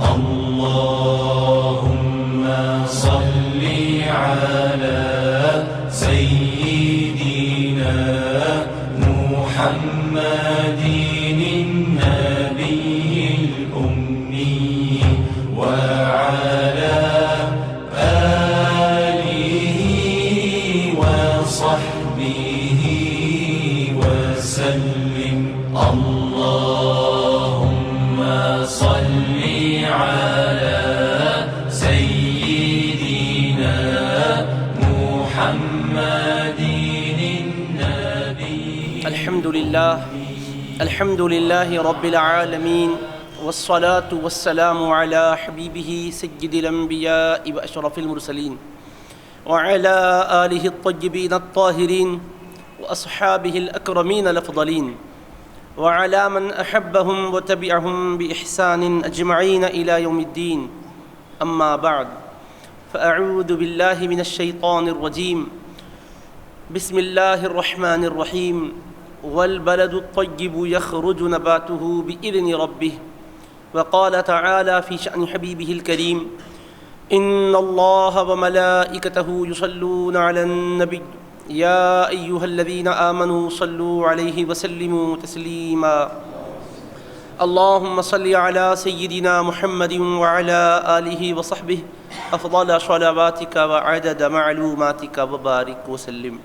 اللهم صل على سيدنا محمد النبي الأمي وعلى آله وصحبه وسلم. اللهم صل على سيدنا محمد النبي. الحمد لله رب العالمين، والصلاة والسلام على حبيبه سيد الأنبياء وأشرف المرسلين وعلى آله الطيبين الطاهرين وأصحابه الأكرمين الأفضلين وعلى من أحبهم وتبعهم بإحسان أجمعين إلى يوم الدين. أما بعد، فأعوذ بالله من الشيطان الرجيم. بسم الله الرحمن الرحيم. والبلد الطيب يخرج نباته بإذن ربه. وقال تعالى في شأن حبيبه الكريم: إن الله وملائكته يصلون على النبي يا أيها الذين آمنوا صلوا عليه وسلموا تسليما. اللهم صل على سيدنا محمد وعلى آله وصحبه أفضل صلواتك وعدد معلوماتك وبارك وسلم.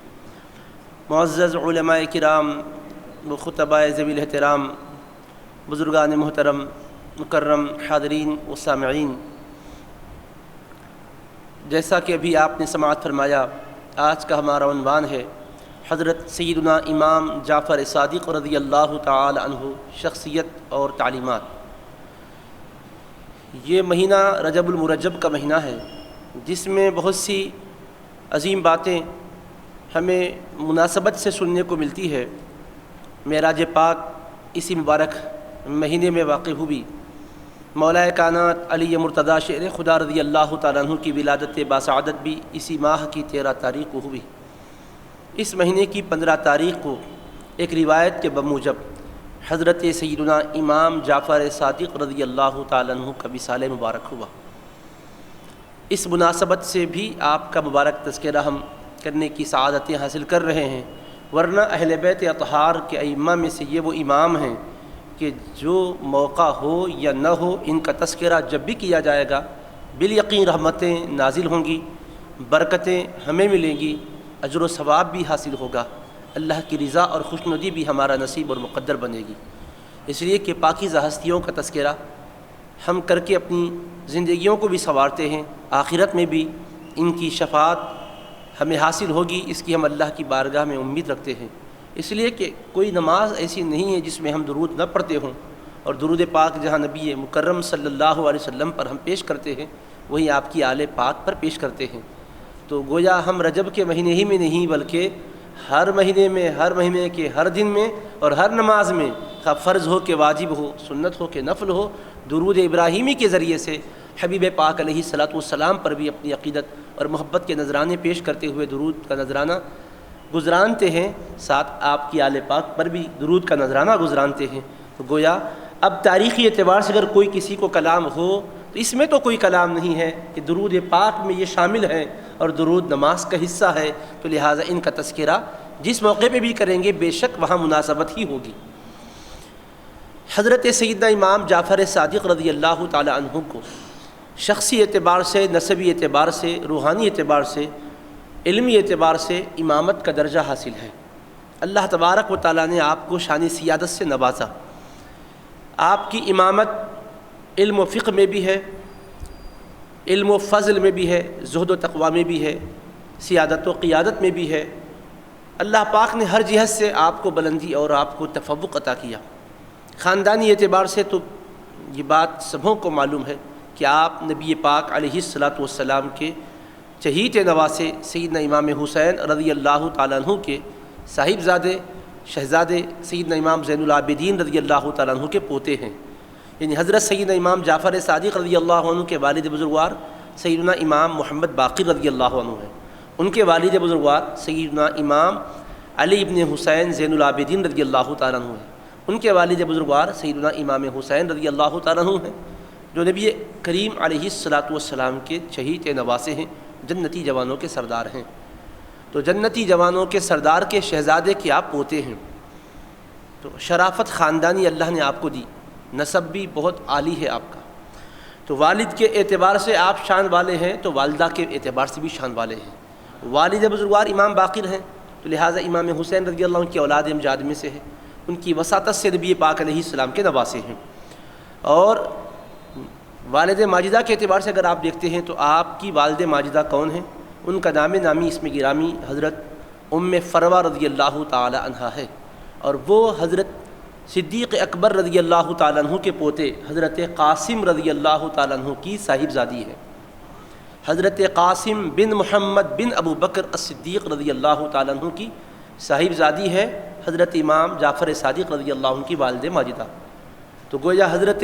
معزز علماء کرام و خطباء ذوی الاحترام، بزرگان محترم، مکرم حاضرین و سامعین، جیسا کہ ابھی آپ نے سماعت فرمایا، آج کا ہمارا عنوان ہے حضرت سیدنا امام جعفر صادق رضی اللہ تعالی عنہ، شخصیت اور تعلیمات۔ یہ مہینہ رجب المرجب کا مہینہ ہے، جس میں بہت سی عظیم باتیں ہمیں مناسبت سے سننے کو ملتی ہے۔ معراج پاک اسی مبارک مہینے میں واقع ہوئی۔ مولا کائنات علی مرتضیٰ شیر خدا رضی اللہ تعالیٰ عنہ کی ولادت باسعادت بھی اسی ماہ کی 13 تاریخ کو ہوئی۔ اس مہینے کی 15 تاریخ کو ایک روایت کے بموجب حضرت سیدنا امام جعفر صادق رضی اللہ تعالیٰ عنہ کا وصال مبارک ہوا۔ اس مناسبت سے بھی آپ کا مبارک تذکرہ ہم کرنے کی سعادتیں حاصل کر رہے ہیں، ورنہ اہل بیت اطہار کے ائمہ میں سے یہ وہ امام ہیں کہ جو موقع ہو یا نہ ہو، ان کا تذکرہ جب بھی کیا جائے گا بالیقین رحمتیں نازل ہوں گی، برکتیں ہمیں ملیں گی، اجر و ثواب بھی حاصل ہوگا، اللہ کی رضا اور خوشنودی بھی ہمارا نصیب اور مقدر بنے گی۔ اس لیے کہ پاکیزہ ہستیوں کا تذکرہ ہم کر کے اپنی زندگیوں کو بھی سنوارتے ہیں، آخرت میں بھی ان کی شفاعت ہمیں حاصل ہوگی، اس کی ہم اللہ کی بارگاہ میں امید رکھتے ہیں۔ اس لیے کہ کوئی نماز ایسی نہیں ہے جس میں ہم درود نہ پڑھتے ہوں، اور درود پاک جہاں نبی مکرم صلی اللہ علیہ وسلم پر ہم پیش کرتے ہیں، وہیں آپ کی آل پاک پر پیش کرتے ہیں۔ تو گویا ہم رجب کے مہینے ہی میں نہیں بلکہ ہر مہینے میں، ہر مہینے کے ہر دن میں اور ہر نماز میں، خواہ فرض ہو کہ واجب ہو، سنت ہو کہ نفل ہو، درود ابراہیمی کے ذریعے سے حبیب پاک علیہ الصلاۃ والسلام پر بھی اپنی عقیدت اور محبت کے نذرانے پیش کرتے ہوئے درود کا نذرانہ گزرانتے ہیں، ساتھ آپ کی آل پاک پر بھی درود کا نذرانہ گزرانتے ہیں۔ تو گویا اب تاریخی اعتبار سے اگر کوئی کسی کو کلام ہو تو اس میں تو کوئی کلام نہیں ہے کہ درود پاک میں یہ شامل ہے اور درود نماز کا حصہ ہے، تو لہٰذا ان کا تذکرہ جس موقع پہ بھی کریں گے بے شک وہاں مناسبت ہی ہوگی۔ حضرت سیدنا امام جعفر صادق رضی اللہ تعالی عنہ کو شخصی اعتبار سے، نسبی اعتبار سے، روحانی اعتبار سے، علمی اعتبار سے امامت کا درجہ حاصل ہے۔ اللہ تبارک و تعالیٰ نے آپ کو شان سیادت سے نوازا۔ آپ کی امامت علم و فقہ میں بھی ہے، علم و فضل میں بھی ہے، زہد و تقوی میں بھی ہے، سیادت و قیادت میں بھی ہے۔ اللہ پاک نے ہر جہت سے آپ کو بلندی اور آپ کو تفوق عطا کیا۔ خاندانی اعتبار سے تو یہ بات سبھوں کو معلوم ہے کہ آپ نبی پاک علیہ الصلاۃ والسلام کے چہیتے نواسے سیدنا امام حسین رضی اللہ تعالیٰ عنہ کے صاحبزادے شہزادے سیدنا امام زین العابدین رضی اللہ تعالیٰ عنہ کے پوتے ہیں، یعنی حضرت سیدنا امام جعفر صادق رضی اللہ عنہ کے والد بزرگوار سیدنا امام محمد باقر رضی اللہ عنہ ہیں، ان کے والد بزرگوار سیدنا امام علی ابن حسین زین العابدین رضی اللہ تعالیٰ عنہ ہیں، ان کے والد بزرگوار سیدنا امام حسین رضی اللہ تعالیٰ عنہ ہیں۔ جو نبی کریم علیہ الصلاۃ والسلام کے چہیتے نواسے ہیں، جنتی جوانوں کے سردار ہیں۔ تو جنتی جوانوں کے سردار کے شہزادے کے آپ پوتے ہیں، تو شرافت خاندانی اللہ نے آپ کو دی، نسب بھی بہت عالی ہے آپ کا۔ تو والد کے اعتبار سے آپ شان والے ہیں، تو والدہ کے اعتبار سے بھی شان والے ہیں۔ والد بزرگوار امام باقر ہیں، تو لہٰذا امام حسین رضی اللہ عنہ کی اولاد امجاد میں سے ہے، ان کی وساطت سے نبی پاک علیہ السلام کے نواسے ہیں۔ اور والد ماجدہ کے اعتبار سے اگر آپ دیکھتے ہیں تو آپ کی والد ماجدہ کون ہیں؟ ان کا نام نامی اسم گرامی حضرت ام فروہ رضی اللہ تعالی عنہا ہے، اور وہ حضرت صدیق اکبر رضی اللہ تعالیٰ عنہ کے پوتے حضرت قاسم رضی اللہ تعالیٰ عنہ کی صاحبزادی ہے۔ حضرت قاسم بن محمد بن ابو بکر الصدیق رضی اللہ تعالیٰ عنہ کی صاحبزادی ہے حضرت امام جعفر صادق رضی اللہ عنہ کی والد ماجدہ۔ تو گویا حضرت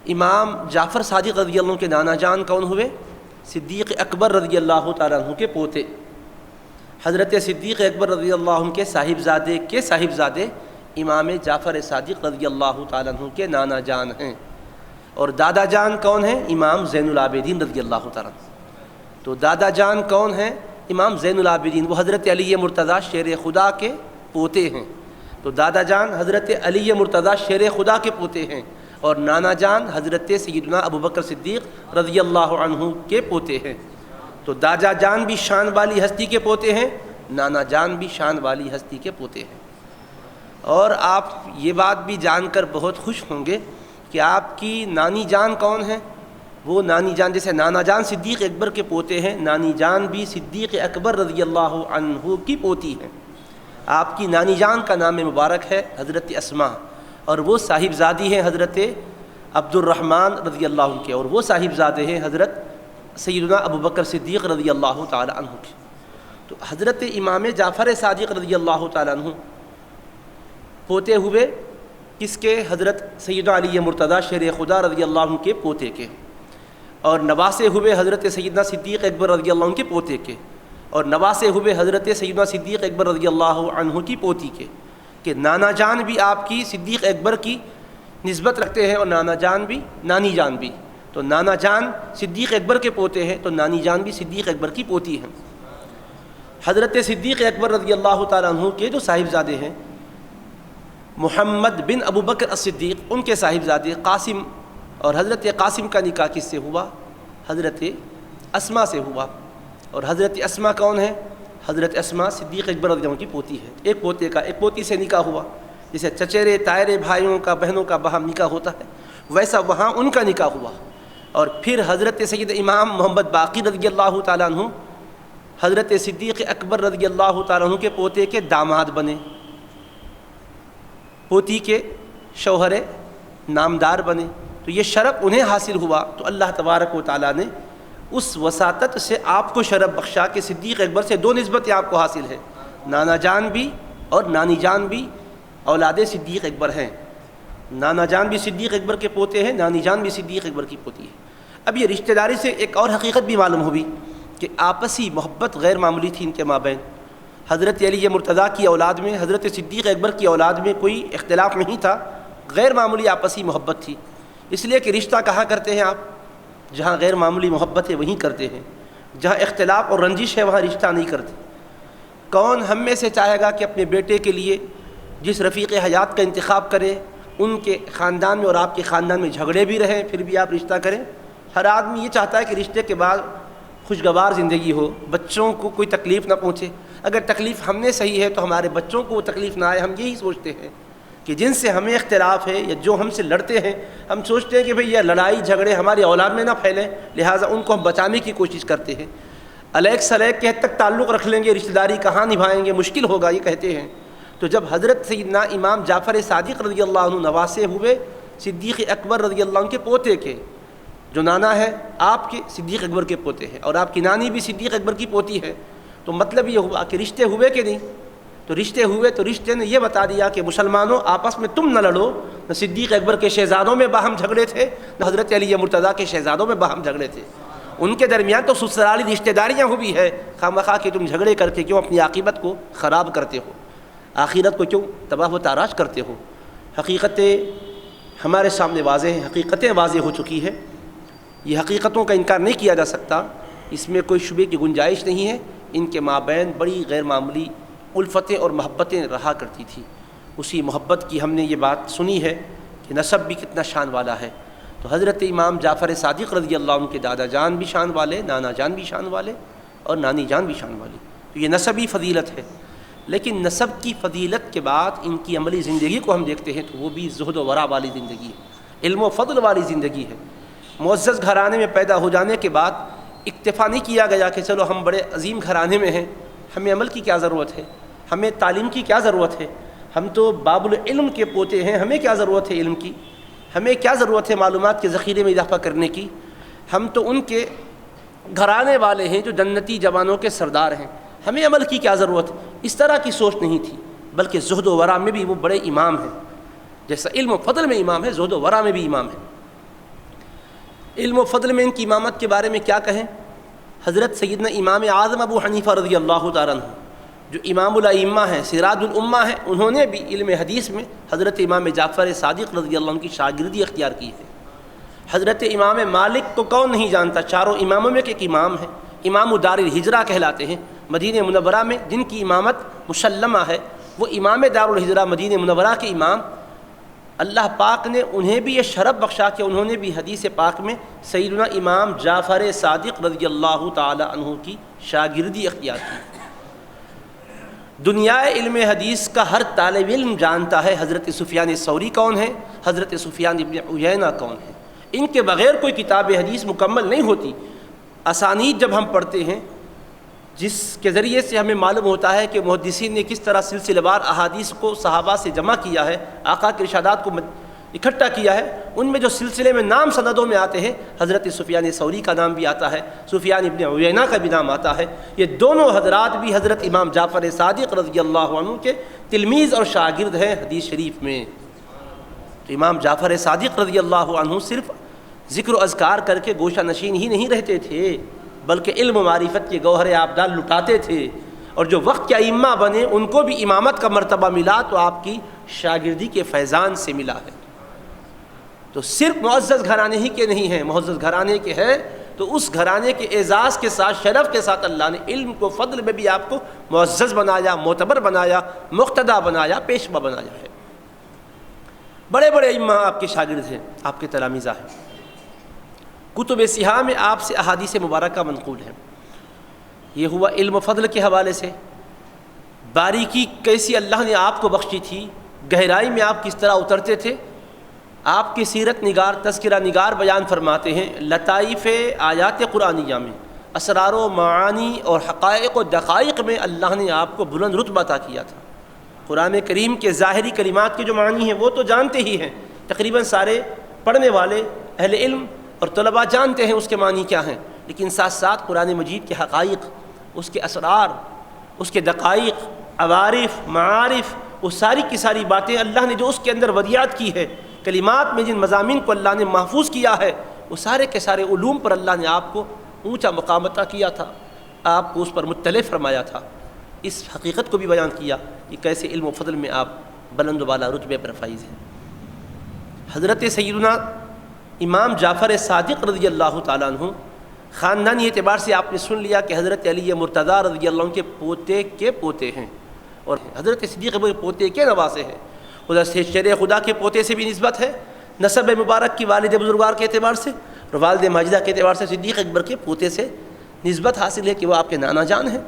امام جعفر صادق رضی اللہ عنہ کے نانا جان کون ہوئے؟ صدیق اکبر رضی اللہ تعالیٰ عنہ کے پوتے۔ حضرت صدیق اکبر رضی اللہ عنہ کے صاحبزادے امام جعفر صادق رضی اللہ تعالیٰ عنہ کے نانا جان ہیں، اور دادا جان کون ہیں؟ امام زین العابدین رضی اللہ تعالیٰ عنہ۔ تو دادا جان کون ہیں؟ امام زین العابدین، وہ حضرت علی مرتضیٰ شیر خدا کے پوتے ہیں۔ تو دادا جان حضرت علی مرتضیٰ شیر خدا کے پوتے ہیں، اور نانا جان حضرت سیدنا ابو بکر صدیق رضی اللہ عنہ کے پوتے ہیں۔ تو دادا جان بھی شان والی ہستی کے پوتے ہیں، نانا جان بھی شان والی ہستی کے پوتے ہیں۔ اور آپ یہ بات بھی جان کر بہت خوش ہوں گے کہ آپ کی نانی جان کون ہیں؟ وہ نانی جان، جیسے نانا جان صدیق اکبر کے پوتے ہیں، نانی جان بھی صدیق اکبر رضی اللہ عنہ کی پوتی ہیں۔ آپ کی نانی جان کا نام مبارک ہے حضرت اسماء، اور وہ صاحبزادی ہیں حضرت عبد الرحمن رضی اللہ عنہ کے، اور وہ صاحبزادے ہیں حضرت سیدنا ابو بکر صدیق رضی اللہ تعالی عنہ کے۔ تو حضرت امام جعفر صادق رضی اللہ تعالی عنہ پوتے ہوئے کس کے؟ حضرت سیدنا علی مرتضیٰ شیر خدا رضی اللہ عنہ کے پوتے کے، اور نواسے ہوئے حضرت سیدنا صدیق اکبر رضی اللہ عنہ کے پوتے کے، اور نواسے ہوئے حضرت سیدنا صدیق اکبر رضی اللہ عنہ کی پوتی کے، کہ نانا جان بھی آپ کی صدیق اکبر کی نسبت رکھتے ہیں، اور نانا جان بھی، نانی جان بھی۔ تو نانا جان صدیق اکبر کے پوتے ہیں، تو نانی جان بھی صدیق اکبر کی پوتی ہیں۔ حضرت صدیق اکبر رضی اللہ تعالیٰ عنہ کے جو صاحبزادے ہیں محمد بن ابو بکر الصدیق، ان کے صاحبزادے قاسم، اور حضرت قاسم کا نکاح کس سے ہوا؟ حضرت اسماء سے ہوا۔ اور حضرت اسماء کون ہے؟ حضرت اسماء صدیق اکبر رضی اللہ عنہ کی پوتی ہے۔ ایک پوتے کا ایک پوتی سے نکاح ہوا، جیسے چچیرے تائرے بھائیوں کا بہنوں کا باہم نکاح ہوتا ہے، ویسا وہاں ان کا نکاح ہوا۔ اور پھر حضرت سید امام محمد باقر رضی اللہ تعالیٰ عنہ حضرت صدیق اکبر رضی اللہ تعالیٰ عنہ کے پوتے کے داماد بنے، پوتی کے شوہر نامدار بنے۔ تو یہ شرف انہیں حاصل ہوا، تو اللہ تبارک و تعالیٰ نے اس وساطت سے آپ کو شرف بخشا کہ صدیق اکبر سے دو نسبتیں آپ کو حاصل ہیں، نانا جان بھی اور نانی جان بھی اولاد صدیق اکبر ہیں۔ نانا جان بھی صدیق اکبر کے پوتے ہیں، نانی جان بھی صدیق اکبر کی پوتی ہے۔ اب یہ رشتہ داری سے ایک اور حقیقت بھی معلوم ہوئی کہ آپسی محبت غیر معمولی تھی ان کے مابین۔ حضرت علی مرتضیٰ کی اولاد میں، حضرت صدیق اکبر کی اولاد میں کوئی اختلاف نہیں تھا، غیر معمولی آپسی محبت تھی۔ اس لیے کہ رشتہ کہاں کرتے ہیں آپ؟ جہاں غیر معمولی محبت ہے وہیں کرتے ہیں، جہاں اختلاف اور رنجش ہے وہاں رشتہ نہیں کرتے۔ کون ہم میں سے چاہے گا کہ اپنے بیٹے کے لیے جس رفیق حیات کا انتخاب کرے ان کے خاندان میں اور آپ کے خاندان میں جھگڑے بھی رہیں پھر بھی آپ رشتہ کریں؟ ہر آدمی یہ چاہتا ہے کہ رشتے کے بعد خوشگوار زندگی ہو، بچوں کو کوئی تکلیف نہ پہنچے۔ اگر تکلیف ہم نے صحیح ہے تو ہمارے بچوں کو وہ تکلیف نہ آئے۔ ہم یہی سوچتے ہیں کہ جن سے ہمیں اختلاف ہے یا جو ہم سے لڑتے ہیں، ہم سوچتے ہیں کہ بھئی یہ لڑائی جھگڑے ہماری اولاد میں نہ پھیلیں، لہٰذا ان کو ہم بچانے کی کوشش کرتے ہیں۔ الیک سلیک کے حد تک تعلق رکھ لیں گے، رشتہ داری کہاں نبھائیں گے، مشکل ہوگا، یہ کہتے ہیں۔ تو جب حضرت سیدنا امام جعفر صادق رضی اللہ عنہ نواسے ہوئے صدیق اکبر رضی اللہ عنہ کے پوتے کے، جو نانا ہے آپ کے صدیق اکبر کے پوتے ہیں، اور آپ کی نانی بھی صدیق اکبر کی پوتی ہے، تو مطلب یہ ہوا کہ رشتے ہوئے کہ نہیں؟ تو رشتے ہوئے۔ تو رشتے نے یہ بتا دیا کہ مسلمانوں آپس میں تم نہ لڑو، نہ صدیق اکبر کے شہزادوں میں باہم جھگڑے تھے، نہ حضرت علی مرتضیٰ کے شہزادوں میں باہم جھگڑے تھے۔ ان کے درمیان تو سسرالی رشتہ داریاں ہوئی ہے، خواہ کہ تم جھگڑے کر کے کیوں اپنی عاقبت کو خراب کرتے ہو، آخرت کو کیوں تباہ و تاراج کرتے ہو۔ حقیقت ہمارے سامنے واضح ہیں، حقیقتیں واضح ہو چکی ہے، یہ حقیقتوں کا انکار نہیں کیا جا سکتا، اس میں کوئی شبے کی گنجائش نہیں ہے۔ ان کے مابین بڑی غیر معمولی الفتیں اور محبتیں رہا کرتی تھی، اسی محبت کی ہم نے یہ بات سنی ہے کہ نسب بھی کتنا شان والا ہے۔ تو حضرت امام جعفر صادق رضی اللہ عنہ کے دادا جان بھی شان والے، نانا جان بھی شان والے اور نانی جان بھی شان والی، تو یہ نسبی فضیلت ہے۔ لیکن نسب کی فضیلت کے بعد ان کی عملی زندگی کو ہم دیکھتے ہیں تو وہ بھی زہد و ورع والی زندگی ہے، علم و فضل والی زندگی ہے۔ معزز گھرانے میں پیدا ہو جانے کے بعد اکتفا نہیں کیا گیا کہ چلو ہم بڑے عظیم گھرانے میں ہیں، ہمیں عمل کی کیا ضرورت ہے، ہمیں تعلیم کی کیا ضرورت ہے، ہم تو باب العلم کے پوتے ہیں، ہمیں کیا ضرورت ہے علم کی، ہمیں کیا ضرورت ہے معلومات کے ذخیرے میں اضافہ کرنے کی، ہم تو ان کے گھرانے والے ہیں جو جنتی جوانوں کے سردار ہیں، ہمیں عمل کی کیا ضرورت۔ اس طرح کی سوچ نہیں تھی، بلکہ زہد و ورع میں بھی وہ بڑے امام ہیں، جیسا علم و فضل میں امام ہے، زہد و ورع میں بھی امام ہے۔ علم و فضل میں ان کی امامت کے بارے میں کیا کہیں؟ حضرت سیدنا امام اعظم ابو حنیفہ رضی اللہ تعالیٰ عنہ جو امام الائمہ ہیں، سراج الامہ ہیں، انہوں نے بھی علم حدیث میں حضرت امام جعفر صادق رضی اللہ عنہ کی شاگردی اختیار کی ہے۔ حضرت امام مالک کو کون نہیں جانتا، چاروں اماموں میں ایک امام ہے، امام دار الہجرہ کہلاتے ہیں، مدینہ منورہ میں جن کی امامت مسلمہ ہے، وہ امام دار الہجرہ مدینہ منورہ کے امام، اللہ پاک نے انہیں بھی یہ شرف بخشا کہ انہوں نے بھی حدیث پاک میں سیدنا امام جعفر صادق رضی اللہ تعالی عنہ کی شاگردی اختیار کی۔ دنیا علم حدیث کا ہر طالب علم جانتا ہے حضرت سفیان ثوری کون ہے، حضرت سفیان ابن عیینہ کون ہے، ان کے بغیر کوئی کتاب حدیث مکمل نہیں ہوتی۔ اسانید جب ہم پڑھتے ہیں جس کے ذریعے سے ہمیں معلوم ہوتا ہے کہ محدثین نے کس طرح سلسلہ وار احادیث کو صحابہ سے جمع کیا ہے، آقا کے ارشادات کو اکٹھا کیا ہے، ان میں جو سلسلے میں نام سندوں میں آتے ہیں حضرت سفیان ثوری کا نام بھی آتا ہے، سفیان ابن عیینہ کا بھی نام آتا ہے۔ یہ دونوں حضرات بھی حضرت امام جعفر صادق رضی اللہ عنہ کے تلمیذ اور شاگرد ہیں حدیث شریف میں۔ تو امام جعفر صادق رضی اللہ عنہ صرف ذکر و اذکار کر کے گوشہ نشین ہی نہیں رہتے تھے، بلکہ علم و معرفت کے گوہر آبدال لٹاتے تھے، اور جو وقت کے ائمہ بنے ان کو بھی امامت کا مرتبہ ملا تو آپ کی شاگردی کے فیضان سے ملا ہے۔ تو صرف معزز گھرانے ہی کے نہیں ہیں، معزز گھرانے کے ہیں تو اس گھرانے کے اعزاز کے ساتھ، شرف کے ساتھ اللہ نے علم کو فضل میں بھی آپ کو معزز بنایا، معتبر بنایا، مقتدی بنایا، پیشوا بنایا ہے۔ بڑے بڑے ائمہ آپ کے شاگرد ہیں، آپ کے تلامذہ ہیں۔ کتب سیاہ میں آپ سے احادیث مبارکہ منقول ہیں۔ یہ ہوا علم و فضل کے حوالے سے، باریکی کیسی اللہ نے آپ کو بخشی تھی، گہرائی میں آپ کس طرح اترتے تھے۔ آپ کی سیرت نگار، تذکرہ نگار بیان فرماتے ہیں لطائف آیات قرآنیہ میں، اسرار و معانی اور حقائق و دقائق میں اللہ نے آپ کو بلند رتبہ عطا کیا تھا۔ قرآن کریم کے ظاہری کلمات کے جو معنی ہیں وہ تو جانتے ہی ہیں، تقریباً سارے پڑھنے والے اہل علم اور طلباء جانتے ہیں اس کے معنی کیا ہیں، لیکن ساتھ ساتھ قرآن مجید کے حقائق، اس کے اسرار، اس کے دقائق، عوارف، معارف، وہ ساری کی ساری باتیں اللہ نے جو اس کے اندر ودیعت کی ہے، کلمات میں جن مضامین کو اللہ نے محفوظ کیا ہے، وہ سارے کے سارے علوم پر اللہ نے آپ کو اونچا مقام عطا کیا تھا، آپ کو اس پر مطلع فرمایا تھا۔ اس حقیقت کو بھی بیان کیا کہ کیسے علم و فضل میں آپ بلند و بالا رتبے پر فائز ہیں۔ حضرت سیدنا امام جعفر صادق رضی اللہ تعالیٰ عنہ خاندانی اعتبار سے آپ نے سن لیا کہ حضرت علی مرتضیٰ رضی اللہ عنہ کے پوتے کے پوتے ہیں، اور حضرت صدیق کے پوتے کے نواسے ہیں۔ حضرت شیر خدا کے پوتے سے بھی نسبت ہے، نسب مبارک کی والد بزرگوار کے اعتبار سے، اور والد ماجدہ کے اعتبار سے صدیق اکبر کے پوتے سے نسبت حاصل ہے کہ وہ آپ کے نانا جان ہیں۔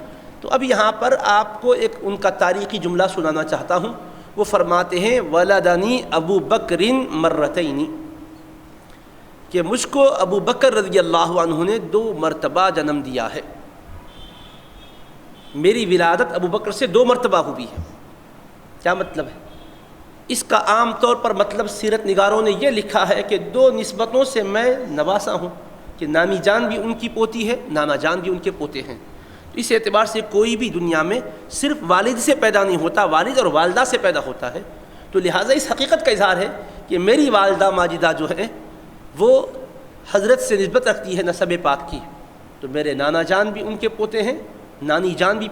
تو اب یہاں پر آپ کو ایک ان کا تاریخی جملہ سنانا چاہتا ہوں۔ وہ فرماتے ہیں ولدنی ابو بکر مرتین، کہ مجھ کو ابو بکر رضی اللہ عنہ نے 2 مرتبہ جنم دیا ہے، میری ولادت ابو بکر سے 2 مرتبہ ہوئی ہے۔ کیا مطلب ہے اس کا؟ عام طور پر مطلب سیرت نگاروں نے یہ لکھا ہے کہ 2 نسبتوں سے میں نواسا ہوں، کہ نانی جان بھی ان کی پوتی ہے، نانا جان بھی ان کے پوتے ہیں۔ اس اعتبار سے کوئی بھی دنیا میں صرف والد سے پیدا نہیں ہوتا، والد اور والدہ سے پیدا ہوتا ہے۔ تو لہٰذا اس حقیقت کا اظہار ہے کہ میری والدہ ماجدہ جو ہے وہ حضرت سے نسبت رکھتی ہے نسب پاک کی، تو میرے نانا جان بھی ان کے پوتے ہیں، نانی جان بھی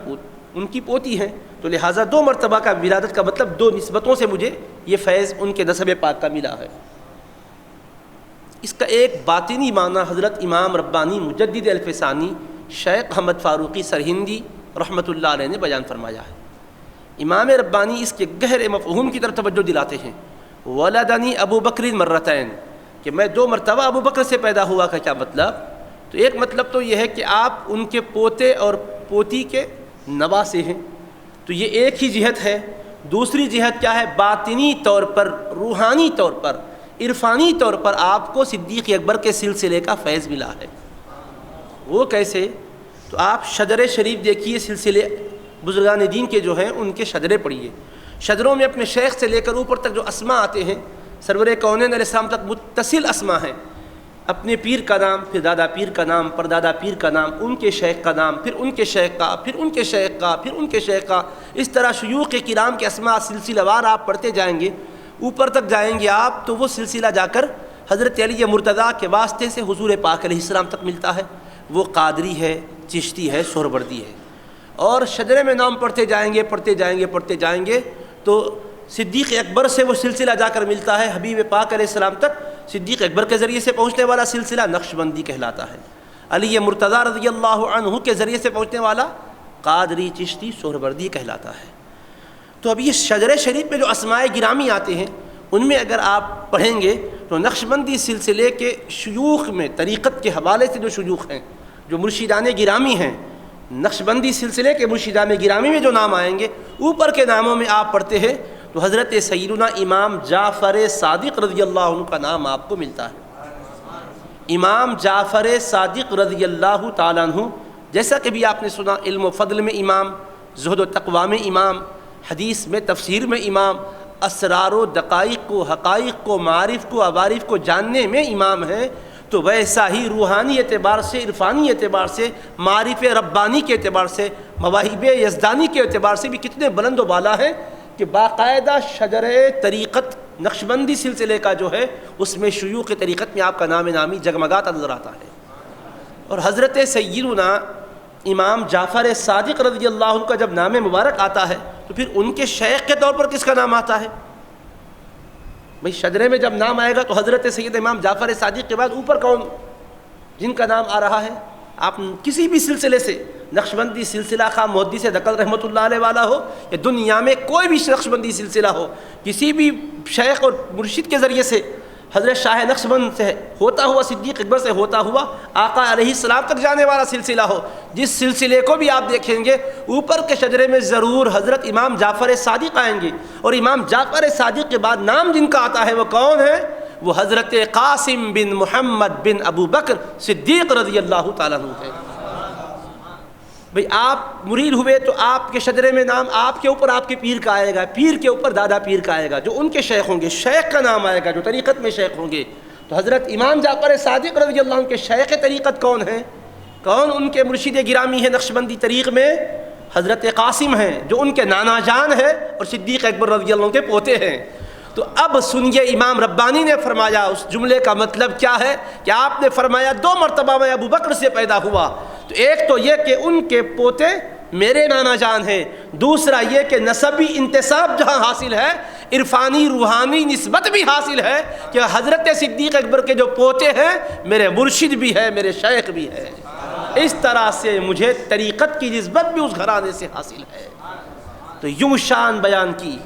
ان کی پوتی ہیں، تو لہٰذا 2 مرتبہ کا ولادت کا مطلب 2 نسبتوں سے مجھے یہ فیض ان کے نسب پاک کا ملا ہے۔ اس کا ایک باطنی معنی حضرت امام ربانی مجدد الف ثانی شیخ احمد فاروقی سرہندی رحمۃ اللہ علیہ نے بیان فرمایا ہے۔ امام ربانی اس کے گہرے مفہوم کی طرف توجہ دلاتے ہیں، ولدنی ابو بکر مرتین، کہ میں 2 مرتبہ ابو بکر سے پیدا ہوا کا کیا مطلب؟ تو ایک مطلب تو یہ ہے کہ آپ ان کے پوتے اور پوتی کے نواسے ہیں، تو یہ ایک ہی جہت ہے۔ دوسری جہت کیا ہے؟ باطنی طور پر، روحانی طور پر، عرفانی طور پر آپ کو صدیق اکبر کے سلسلے کا فیض ملا ہے۔ وہ کیسے؟ تو آپ شجر شریف دیکھیے، سلسلے بزرگان دین کے جو ہیں ان کے شجرے پڑھیے، شجروں میں اپنے شیخ سے لے کر اوپر تک جو اسماء آتے ہیں، سرور کونین علیہ السلام تک متصل اسماء ہیں، اپنے پیر کا نام، پھر دادا پیر کا نام، پردادا پیر کا نام، ان کے شیخ کا نام، پھر ان کے شیخ کا، پھر ان کے شیخ کا، پھر ان کے شیخ کا، اس طرح شیوخ کرام کے اسماء سلسلہ وار آپ پڑھتے جائیں گے، اوپر تک جائیں گے آپ تو وہ سلسلہ جا کر حضرت علی مرتضیٰ کے واسطے سے حضور پاک علیہ السلام تک ملتا ہے۔ وہ قادری ہے، چشتی ہے، سہروردی ہے، اور شجرے میں نام پڑھتے جائیں گے، پڑھتے جائیں گے، پڑھتے جائیں گے تو صدیق اکبر سے وہ سلسلہ جا کر ملتا ہے، حبیب پاک علیہ السلام تک صدیق اکبر کے ذریعے سے پہنچنے والا سلسلہ نقشبندی کہلاتا ہے، علی مرتضیٰ رضی اللہ عنہ کے ذریعے سے پہنچنے والا قادری، چشتی، سہروردی کہلاتا ہے۔ تو اب یہ شجر شریف میں جو اسماء گرامی آتے ہیں ان میں اگر آپ پڑھیں گے تو نقشبندی سلسلے کے شیوخ میں، طریقت کے حوالے سے جو شیوخ ہیں، جو مرشدان گرامی ہیں، نقشبندی سلسلے کے مرشدان گرامی میں جو نام آئیں گے، اوپر کے ناموں میں آپ پڑھتے ہیں تو حضرت سیدنا امام جعفر صادق رضی اللہ عنہ کا نام آپ کو ملتا ہے۔ امام جعفر صادق رضی اللہ تعالیٰ عنہ، جیسا کہ بھی آپ نے سنا، علم و فضل میں امام، زہد و تقوی میں امام، حدیث میں، تفسیر میں امام، اسرار و دقائق کو، حقائق کو، معارف کو، عوارف کو جاننے میں امام ہیں، تو ویسا ہی روحانی اعتبار سے، عرفانی اعتبار سے، معارف ربانی کے اعتبار سے، مواہب یزدانی کے اعتبار سے بھی کتنے بلند و بالا ہیں کہ باقاعدہ شجر طریقت نقشبندی سلسلے کا جو ہے اس میں شیوخ طریقت میں آپ کا نام نامی جگمگاتا نظر آتا ہے۔ اور حضرت سیدنا امام جعفر صادق رضی اللہ عنہ کا جب نام مبارک آتا ہے تو پھر ان کے شیخ کے طور پر کس کا نام آتا ہے؟ بھئی شجرے میں جب نام آئے گا تو حضرت سید امام جعفر صادق کے بعد اوپر کون جن کا نام آ رہا ہے؟ آپ کسی بھی سلسلے سے، نقشبندی سلسلہ خواہ محدث دکل رحمۃ اللہ علیہ والا ہو یا دنیا میں کوئی بھی نقشبندی سلسلہ ہو، کسی بھی شیخ اور مرشد کے ذریعے سے، حضرت شاہ نقشبند سے ہوتا ہوا، صدیق اکبر سے ہوتا ہوا آقا علیہ السلام تک جانے والا سلسلہ ہو، جس سلسلے کو بھی آپ دیکھیں گے اوپر کے شجرے میں ضرور حضرت امام جعفر صادق آئیں گے، اور امام جعفر صادق کے بعد نام جن کا آتا ہے وہ کون ہے؟ وہ حضرت قاسم بن محمد بن ابو بکر صدیق رضی اللہ تعالیٰ عنہ ہے۔ بھئی آپ مرید ہوئے تو آپ کے شجرے میں نام، آپ کے اوپر آپ کے پیر کا آئے گا، پیر کے اوپر دادا پیر کا آئے گا، جو ان کے شیخ ہوں گے، شیخ کا نام آئے گا جو طریقت میں شیخ ہوں گے۔ تو حضرت امام جعفر صادق رضی اللہ عنہ کے شیخ طریقت کون ہیں؟ کون ان کے مرشد گرامی ہے نقشبندی طریق میں؟ حضرت قاسم ہیں جو ان کے نانا جان ہے اور صدیق اکبر رضی اللہ عنہ کے پوتے ہیں۔ تو اب سنیے امام ربانی نے فرمایا، اس جملے کا مطلب کیا ہے کہ آپ نے فرمایا 2 مرتبہ میں ابو بکر سے پیدا ہوا، تو ایک تو یہ کہ ان کے پوتے میرے نانا جان ہیں، دوسرا یہ کہ نسبی انتساب جہاں حاصل ہے، عرفانی روحانی نسبت بھی حاصل ہے کہ حضرت صدیق اکبر کے جو پوتے ہیں میرے مرشد بھی ہے، میرے شیخ بھی ہے۔ اس طرح سے مجھے طریقت کی نسبت بھی اس گھرانے سے حاصل ہے۔ تو یوں شان بیان کی،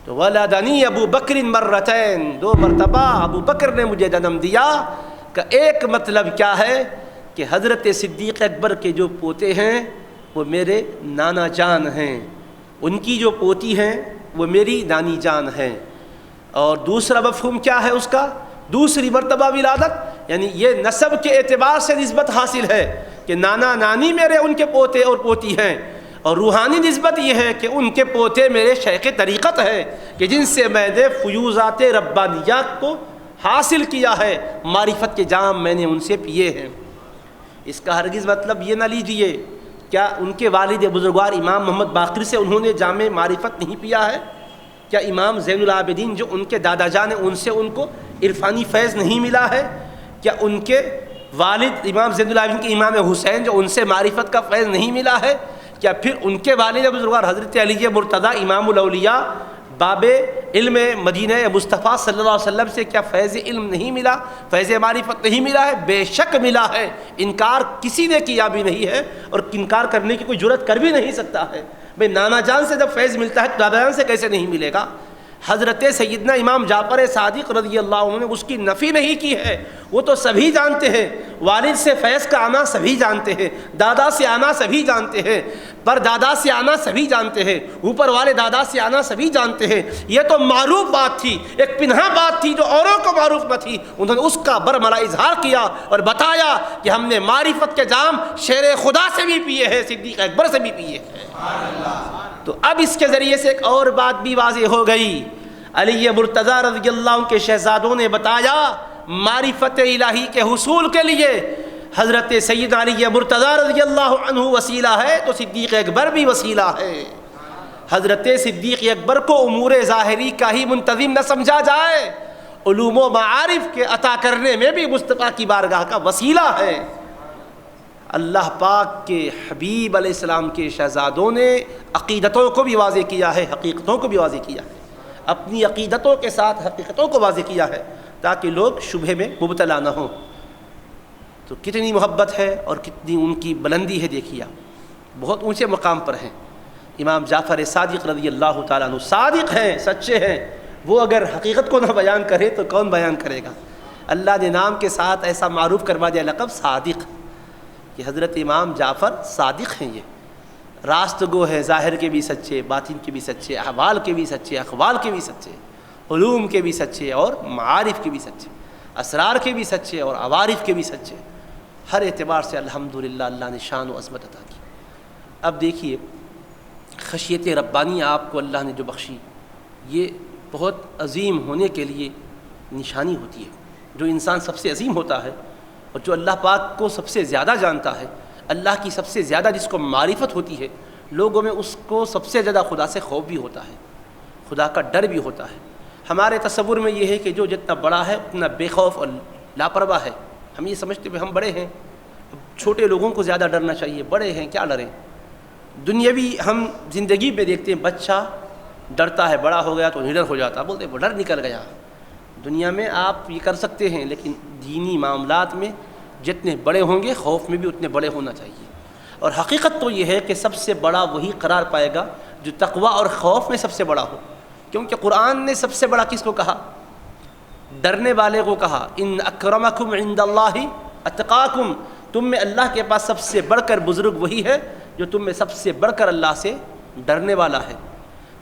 تو ولدنی ابو بکر مرتین، 2 مرتبہ ابو بکر نے مجھے جنم دیا، کا ایک مطلب کیا ہے کہ حضرت صدیق اکبر کے جو پوتے ہیں وہ میرے نانا جان ہیں، ان کی جو پوتی ہیں وہ میری نانی جان ہیں۔ اور دوسرا مفہوم کیا ہے اس کا؟ دوسری مرتبہ ولادت، یعنی یہ نسب کے اعتبار سے نسبت حاصل ہے کہ نانا نانی میرے ان کے پوتے اور پوتی ہیں، اور روحانی نسبت یہ ہے کہ ان کے پوتے میرے شیخ طریقت ہیں کہ جن سے میں نے فیوزات ربانیات کو حاصل کیا ہے، معرفت کے جام میں نے ان سے پیے ہیں۔ اس کا ہرگز مطلب یہ نہ لیجئے کیا ان کے والد بزرگوار امام محمد باقر سے انہوں نے جام معرفت نہیں پیا ہے؟ کیا امام زین العابدین جو ان کے دادا جان ہیں ان سے ان کو عرفانی فیض نہیں ملا ہے؟ کیا ان کے والد امام زین العابدین کے امام حسین جو ان سے معرفت کا فیض نہیں ملا ہے؟ کیا پھر ان کے والد بزرگوار حضرت علی مرتضیٰ امام الاولیاء باب علم مدینہ مصطفیٰ صلی اللہ علیہ وسلم سے کیا فیض علم نہیں ملا، فیض معرفت نہیں ملا ہے؟ بے شک ملا ہے، انکار کسی نے کیا بھی نہیں ہے اور انکار کرنے کی کوئی جرت کر بھی نہیں سکتا ہے۔ بھئی نانا جان سے جب فیض ملتا ہے تو دادا جان سے کیسے نہیں ملے گا؟ حضرت سیدنا امام جعفر صادق رضی اللہ عنہ نے اس کی نفی نہیں کی ہے، وہ تو سبھی جانتے ہیں، والد سے فیض کا آنا سبھی جانتے ہیں، دادا سے آنا سبھی جانتے ہیں، پر دادا سے آنا سبھی جانتے ہیں، اوپر والے دادا سے آنا سبھی جانتے ہیں۔ یہ تو معروف بات تھی، ایک پنہا بات تھی جو اوروں کو معروف نہ تھی، انہوں نے اس کا برملا اظہار کیا اور بتایا کہ ہم نے معرفت کے جام شیر خدا سے بھی پیے ہیں، صدیق اکبر سے بھی پیے ہیں۔ تو اب اس کے ذریعے سے ایک اور بات بھی واضح ہو گئی، علی مرتضیٰ رضی اللہ عنہ کے شہزادوں نے بتایا معرفت الہی کے حصول کے لیے حضرت سید علی مرتضیٰ رضی اللہ عنہ وسیلہ ہے تو صدیق اکبر بھی وسیلہ ہے۔ حضرت صدیق اکبر کو امور ظاہری کا ہی منتظم نہ سمجھا جائے، علوم و معارف کے عطا کرنے میں بھی مصطفیٰ کی بارگاہ کا وسیلہ ہے۔ اللہ پاک کے حبیب علیہ السلام کے شہزادوں نے عقیدتوں کو بھی واضح کیا ہے، حقیقتوں کو بھی واضح کیا ہے، اپنی عقیدتوں کے ساتھ حقیقتوں کو واضح کیا ہے تاکہ لوگ شبہے میں مبتلا نہ ہوں۔ تو کتنی محبت ہے اور کتنی ان کی بلندی ہے، دیکھیے بہت اونچے مقام پر ہیں۔ امام جعفر صادق رضی اللہ تعالیٰ عنہ صادق ہیں، سچے ہیں، وہ اگر حقیقت کو نہ بیان کرے تو کون بیان کرے گا؟ اللہ نے نام کے ساتھ ایسا معروف کروا دیا لقب صادق، کہ حضرت امام جعفر صادق ہیں، یہ راست گو ہے، ظاہر کے بھی سچے، باطن کے بھی سچے، احوال کے بھی سچے، اقوال کے بھی سچے، علوم کے بھی سچے اور معارف کے بھی سچے، اسرار کے بھی سچے اور عوارف کے بھی سچے، ہر اعتبار سے الحمدللہ اللہ نے شان و عظمت عطا کی۔ اب دیکھیے خشیت ربانی آپ کو اللہ نے جو بخشی، یہ بہت عظیم ہونے کے لیے نشانی ہوتی ہے۔ جو انسان سب سے عظیم ہوتا ہے اور جو اللہ پاک کو سب سے زیادہ جانتا ہے، اللہ کی سب سے زیادہ جس کو معرفت ہوتی ہے، لوگوں میں اس کو سب سے زیادہ خدا سے خوف بھی ہوتا ہے، خدا کا ڈر بھی ہوتا ہے۔ ہمارے تصور میں یہ ہے کہ جو جتنا بڑا ہے اتنا بے خوف اور لاپرواہ ہے، ہم یہ سمجھتے ہیں ہم بڑے ہیں، چھوٹے لوگوں کو زیادہ ڈرنا چاہیے، بڑے ہیں کیا ڈریں۔ دنیاوی ہم زندگی میں دیکھتے ہیں بچہ ڈرتا ہے، بڑا ہو گیا تو نڈر ہو جاتا، بولتے ہیں وہ ڈر نکل گیا۔ دنیا میں آپ یہ کر سکتے ہیں، لیکن دینی معاملات میں جتنے بڑے ہوں گے خوف میں بھی اتنے بڑے ہونا چاہیے۔ اور حقیقت تو یہ ہے کہ سب سے بڑا وہی قرار پائے گا جو تقویٰ اور خوف میں سب سے بڑا ہو، کیونکہ قرآن نے سب سے بڑا کس کو کہا؟ ڈرنے والے کو کہا، ان اکرمکم عند اللہ اتقاکم، تم میں اللہ کے پاس سب سے بڑھ کر بزرگ وہی ہے جو تم میں سب سے بڑھ کر اللہ سے ڈرنے والا ہے۔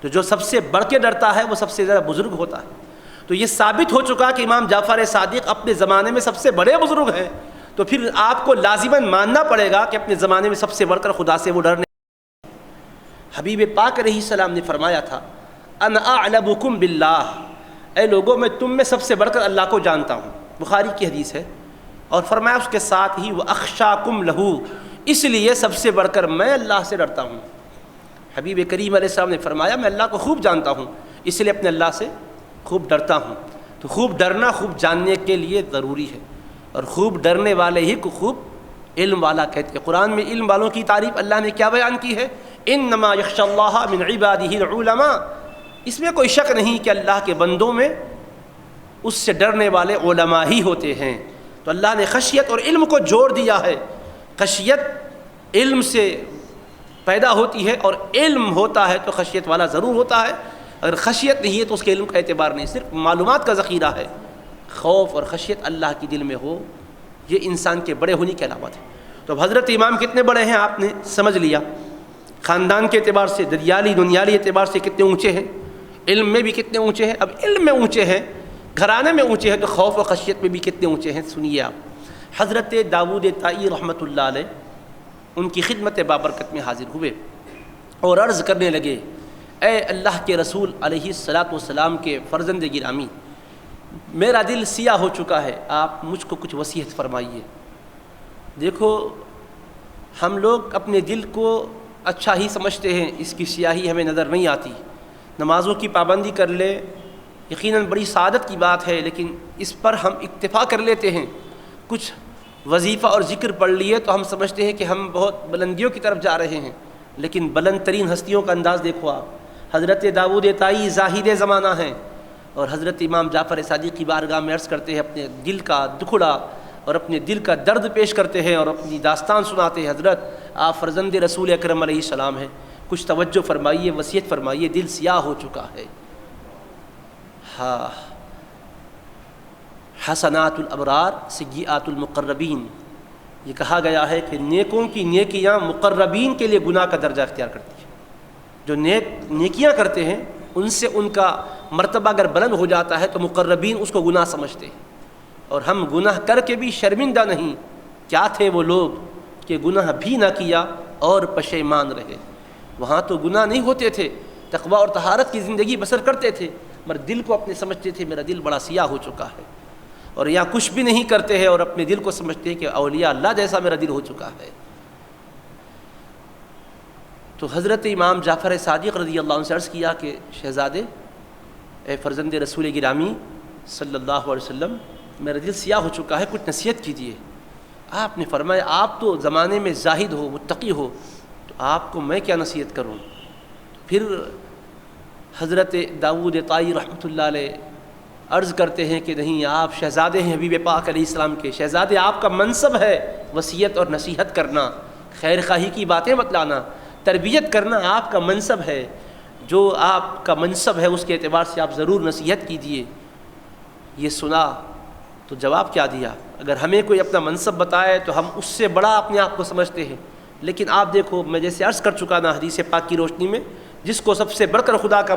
تو جو سب سے بڑھ کے ڈرتا ہے وہ سب سے زیادہ بزرگ ہوتا ہے۔ تو یہ ثابت ہو چکا کہ امام جعفر صادق اپنے زمانے میں سب سے بڑے بزرگ ہیں، تو پھر آپ کو لازماً ماننا پڑے گا کہ اپنے زمانے میں سب سے بڑھ کر خدا سے وہ ڈرنے۔ حبیب پاک علیہ السلام نے فرمایا تھا، انا اعلمکم باللہ، اے لوگوں میں تم میں سب سے بڑھ کر اللہ کو جانتا ہوں، بخاری کی حدیث ہے۔ اور فرمایا اس کے ساتھ ہی واخشاکم لہو، اس لیے سب سے بڑھ کر میں اللہ سے ڈرتا ہوں۔ حبیب کریم علیہ السلام نے فرمایا میں اللہ کو خوب جانتا ہوں، اس لیے اپنے اللہ سے خوب ڈرتا ہوں۔ تو خوب ڈرنا خوب جاننے کے لیے ضروری ہے، اور خوب ڈرنے والے ہی کو خوب علم والا کہتے ہیں۔ قرآن میں علم والوں کی تعریف اللہ نے کیا بیان کی ہے؟ انما یخشی اللہ من عبادہ العلماء، اس میں کوئی شک نہیں کہ اللہ کے بندوں میں اس سے ڈرنے والے علماء ہی ہوتے ہیں۔ تو اللہ نے خشیت اور علم کو جوڑ دیا ہے۔ خشیت علم سے پیدا ہوتی ہے، اور علم ہوتا ہے تو خشیت والا ضرور ہوتا ہے۔ اگر خشیت نہیں ہے تو اس کے علم کا اعتبار نہیں، صرف معلومات کا ذخیرہ ہے۔ خوف اور خشیت اللہ کی دل میں ہو، یہ انسان کے بڑے ہونے کی علامت ہے۔ تو اب حضرت امام کتنے بڑے ہیں آپ نے سمجھ لیا، خاندان کے اعتبار سے، دنیالی اعتبار سے کتنے اونچے ہیں، علم میں بھی کتنے اونچے ہیں۔ اب علم میں اونچے ہیں، گھرانے میں اونچے ہیں، تو خوف و خشیت میں بھی کتنے اونچے ہیں، سنیے آپ۔ حضرت داؤد طائی رحمۃ اللہ علیہ ان کی خدمت بابرکت میں حاضر ہوئے اور عرض کرنے لگے، اے اللہ کے رسول علیہ الصلاۃ والسلام کے فرزند گرامی، میرا دل سیاہ ہو چکا ہے، آپ مجھ کو کچھ وصیت فرمائیے۔ دیکھو ہم لوگ اپنے دل کو اچھا ہی سمجھتے ہیں، اس کی سیاہی ہمیں نظر نہیں آتی۔ نمازوں کی پابندی کر لے یقیناً بڑی سعادت کی بات ہے، لیکن اس پر ہم اکتفا کر لیتے ہیں۔ کچھ وظیفہ اور ذکر پڑھ لیے تو ہم سمجھتے ہیں کہ ہم بہت بلندیوں کی طرف جا رہے ہیں، لیکن بلند ترین ہستیوں کا انداز دیکھو آپ۔ حضرت داؤد طائی زاہد زمانہ ہیں، اور حضرت امام جعفر صادق کی بارگاہ میں عرض کرتے ہیں، اپنے دل کا دکھڑا اور اپنے دل کا درد پیش کرتے ہیں اور اپنی داستان سناتے ہیں۔ حضرت آپ فرزند رسول اکرم علیہ السلام ہیں، کچھ توجہ فرمائیے، وصیت فرمائیے، دل سیاہ ہو چکا ہے۔ ہاں، حسنات الابرار سیئات المقربین، یہ کہا گیا ہے کہ نیکوں کی نیکیاں مقربین کے لیے گناہ کا درجہ اختیار کرتی ہیں۔ جو نیکیاں کرتے ہیں ان سے ان کا مرتبہ اگر بلند ہو جاتا ہے تو مقربین اس کو گناہ سمجھتے ہیں، اور ہم گناہ کر کے بھی شرمندہ نہیں۔ کیا تھے وہ لوگ کہ گناہ بھی نہ کیا اور پشیمان رہے۔ وہاں تو گناہ نہیں ہوتے تھے، تقویٰ اور طہارت کی زندگی بسر کرتے تھے، مگر دل کو اپنے سمجھتے تھے میرا دل بڑا سیاہ ہو چکا ہے، اور یہاں کچھ بھی نہیں کرتے ہیں اور اپنے دل کو سمجھتے ہیں کہ اولیاء اللہ جیسا میرا دل ہو چکا ہے۔ تو حضرت امام جعفر صادق رضی اللہ عنہ سے عرض کیا کہ شہزادے، اے فرزند رسول گرامی صلی اللہ علیہ وسلم، میرا دل سیاہ ہو چکا ہے، کچھ نصیحت کیجیے۔ آپ نے فرمایا آپ تو زمانے میں زاہد ہو، متقی ہو، تو آپ کو میں کیا نصیحت کروں؟ پھر حضرت داؤد طائی رحمۃ اللہ علیہ عرض کرتے ہیں کہ نہیں، آپ شہزادے ہیں حبیب پاک علیہ السلام کے، شہزادے آپ کا منصب ہے وصیت اور نصیحت کرنا، خیر خواہی کی باتیں بتلانا، تربیت کرنا آپ کا منصب ہے۔ جو آپ کا منصب ہے اس کے اعتبار سے آپ ضرور نصیحت کیجیے۔ یہ سنا تو جواب کیا دیا؟ اگر ہمیں کوئی اپنا منصب بتائے تو ہم اس سے بڑا اپنے آپ کو سمجھتے ہیں، لیکن آپ دیکھو، میں جیسے عرض کر چکا نا حدیث پاک کی روشنی میں، جس کو سب سے بڑھ کر خدا کا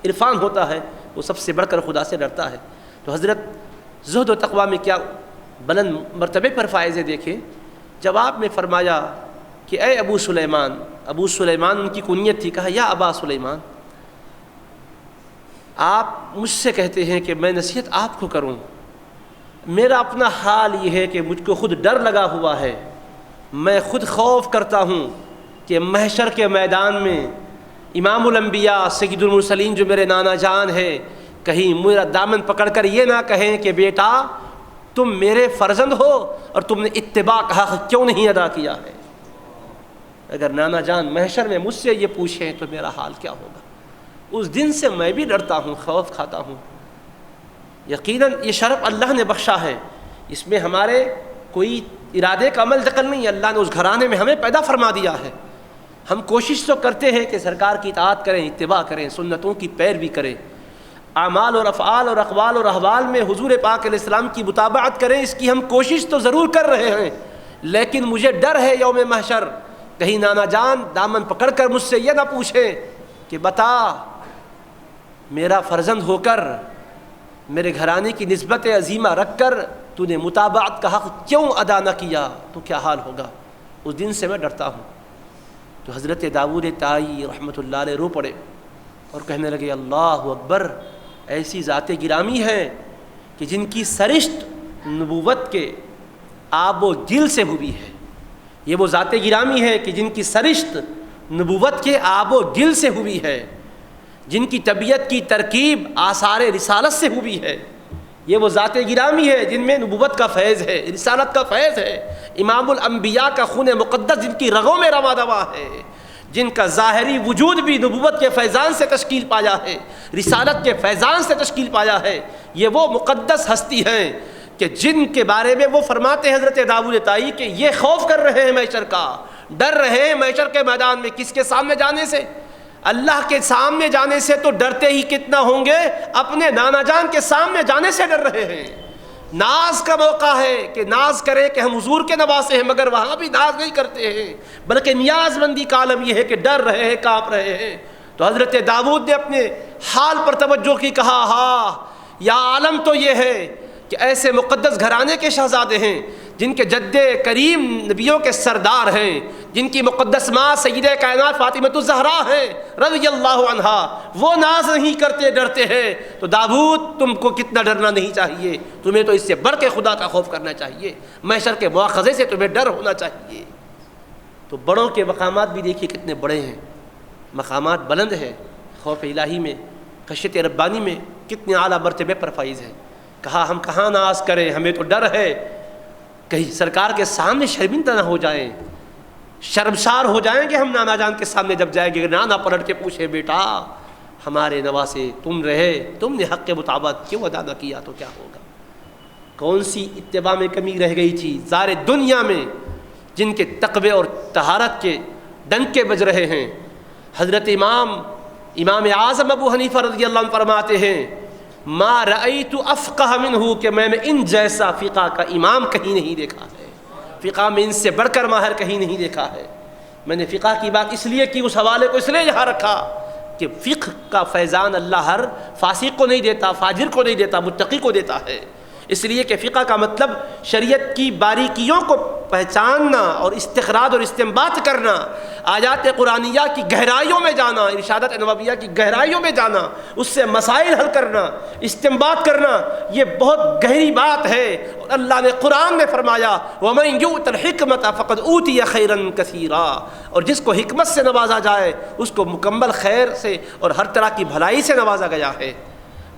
عرفان ہوتا ہے وہ سب سے بڑھ کر خدا سے ڈرتا ہے۔ تو حضرت زہد و تقویٰ میں کیا بلند مرتبے پر فائز ہے دیکھیں۔ جب آپ نے فرمایا کہ اے ابو سلیمان، ابو سلیمان ان کی کنیت تھی، کہا یا ابا سلیمان، آپ مجھ سے کہتے ہیں کہ میں نصیحت آپ کو کروں، میرا اپنا حال یہ ہے کہ مجھ کو خود ڈر لگا ہوا ہے، میں خود خوف کرتا ہوں کہ محشر کے میدان میں امام الانبیاء سید المرسلین جو میرے نانا جان ہے، کہیں میرا دامن پکڑ کر یہ نہ کہیں کہ بیٹا تم میرے فرزند ہو اور تم نے اتباع کا حق کیوں نہیں ادا کیا ہے۔ اگر نانا جان محشر میں مجھ سے یہ پوچھیں تو میرا حال کیا ہوگا؟ اس دن سے میں بھی ڈرتا ہوں، خوف کھاتا ہوں۔ یقیناً یہ شرف اللہ نے بخشا ہے، اس میں ہمارے کوئی ارادے کا عمل دخل نہیں ہے، اللہ نے اس گھرانے میں ہمیں پیدا فرما دیا ہے۔ ہم کوشش تو کرتے ہیں کہ سرکار کی اطاعت کریں، اتباع کریں، سنتوں کی پیروی کریں، اعمال اور افعال اور اقوال اور احوال میں حضور پاک علیہ السلام کی متابعت کریں، اس کی ہم کوشش تو ضرور کر رہے ہیں، لیکن مجھے ڈر ہے یوم محشر کہیں نانا جان دامن پکڑ کر مجھ سے یہ نہ پوچھیں کہ بتا میرا فرزند ہو کر، میرے گھرانے کی نسبت عظیمہ رکھ کر تو نے متابعت کا حق کیوں ادا نہ کیا، تو کیا حال ہوگا؟ اس دن سے میں ڈرتا ہوں۔ تو حضرت داؤد طائی رحمۃ اللہ علیہ رو پڑے اور کہنے لگے اللہ اکبر، ایسی ذات گرامی ہے کہ جن کی سرشت نبوت کے آب و گل سے ہوئی ہے۔ یہ وہ ذات گرامی ہے کہ جن کی سرشت نبوت کے آب و گل سے ہوئی ہے، جن کی طبیعت کی ترکیب آثار رسالت سے ہوئی ہے۔ یہ وہ ذات گرامی ہے جن میں نبوت کا فیض ہے، رسالت کا فیض ہے، امام الانبیاء کا خون مقدس جن کی رگوں میں رواں دواں ہے، جن کا ظاہری وجود بھی نبوت کے فیضان سے تشکیل پایا ہے، رسالت کے فیضان سے تشکیل پایا ہے۔ یہ وہ مقدس ہستی ہیں کہ جن کے بارے میں وہ فرماتے ہیں حضرت داؤد طائی کہ یہ خوف کر رہے ہیں محشر کا، ڈر رہے ہیں محشر کے میدان میں۔ کس کے سامنے جانے سے؟ اللہ کے سامنے جانے سے تو ڈرتے ہی کتنا ہوں گے، اپنے نانا جان کے سامنے جانے سے ڈر رہے ہیں۔ ناز کا موقع ہے کہ ناز کریں کہ ہم حضور کے نواسے ہیں، مگر وہاں بھی ناز نہیں کرتے ہیں، بلکہ نیاز مندی کا عالم یہ ہے کہ ڈر رہے ہیں، کانپ رہے ہیں۔ تو حضرت داؤد نے اپنے حال پر توجہ کی، کہا ہاں یا عالم تو یہ ہے کہ ایسے مقدس گھرانے کے شہزادے ہیں جن کے جد کریم نبیوں کے سردار ہیں، جن کی مقدس ماں سیدہ کائنات فاطمۃ الزہرا ہیں رضی اللہ عنہا، وہ ناز نہیں کرتے، ڈرتے ہیں۔ تو داؤد تم کو کتنا ڈرنا نہیں چاہیے، تمہیں تو اس سے بڑھ کے خدا کا خوف کرنا چاہیے، محشر کے مواخذے سے تمہیں ڈر ہونا چاہیے۔ تو بڑوں کے مقامات بھی دیکھیے کتنے بڑے ہیں، مقامات بلند ہیں، خوف الہی میں، خشیت ربانی میں کتنے اعلیٰ مرتبے پر فائز ہے۔ کہا ہم کہاں ناز کریں، ہمیں تو ڈر ہے کہیں سرکار کے سامنے شرمندہ نہ ہو جائیں، شرمسار ہو جائیں گے ہم نانا جان کے سامنے جب جائیں گے، نانا پلٹ کے پوچھے بیٹا ہمارے نواسے تم رہے، تم نے حق مطابقت کیوں ادا نہ کیا تو کیا ہوگا؟ کون سی اتباع میں کمی رہ گئی تھی زار دنیا میں جن کے تقوی اور طہارت کے ڈنکے بج رہے ہیں؟ حضرت امام اعظم ابو حنیفہ رضی اللہ عنہ فرماتے ہیں ما رأیت افقہ منہ، کہ میں نے ان جیسا فقہ کا امام کہیں نہیں دیکھا ہے، فقہ میں ان سے بڑھ کر ماہر کہیں نہیں دیکھا ہے۔ میں نے فقہ کی بات اس لیے کی، اس حوالے کو اس لیے یہاں رکھا کہ فقہ کا فیضان اللہ ہر فاسق کو نہیں دیتا، فاجر کو نہیں دیتا، متقی کو دیتا ہے۔ اس لیے کہ فقہ کا مطلب شریعت کی باریکیوں کو پہچاننا اور استخراج اور استنباط کرنا، آیات قرآنیہ کی گہرائیوں میں جانا، ارشادات نبویہ کی گہرائیوں میں جانا، اس سے مسائل حل کرنا، استنباط کرنا، یہ بہت گہری بات ہے۔ اور اللہ نے قرآن میں فرمایا وَمَن يُؤْتَ الْحِكْمَةَ فَقَدْ أُوتِيَ خَيْرًا كَثِيرًا، اور جس کو حکمت سے نوازا جائے اس کو مکمل خیر سے اور ہر طرح کی بھلائی سے نوازا گیا ہے۔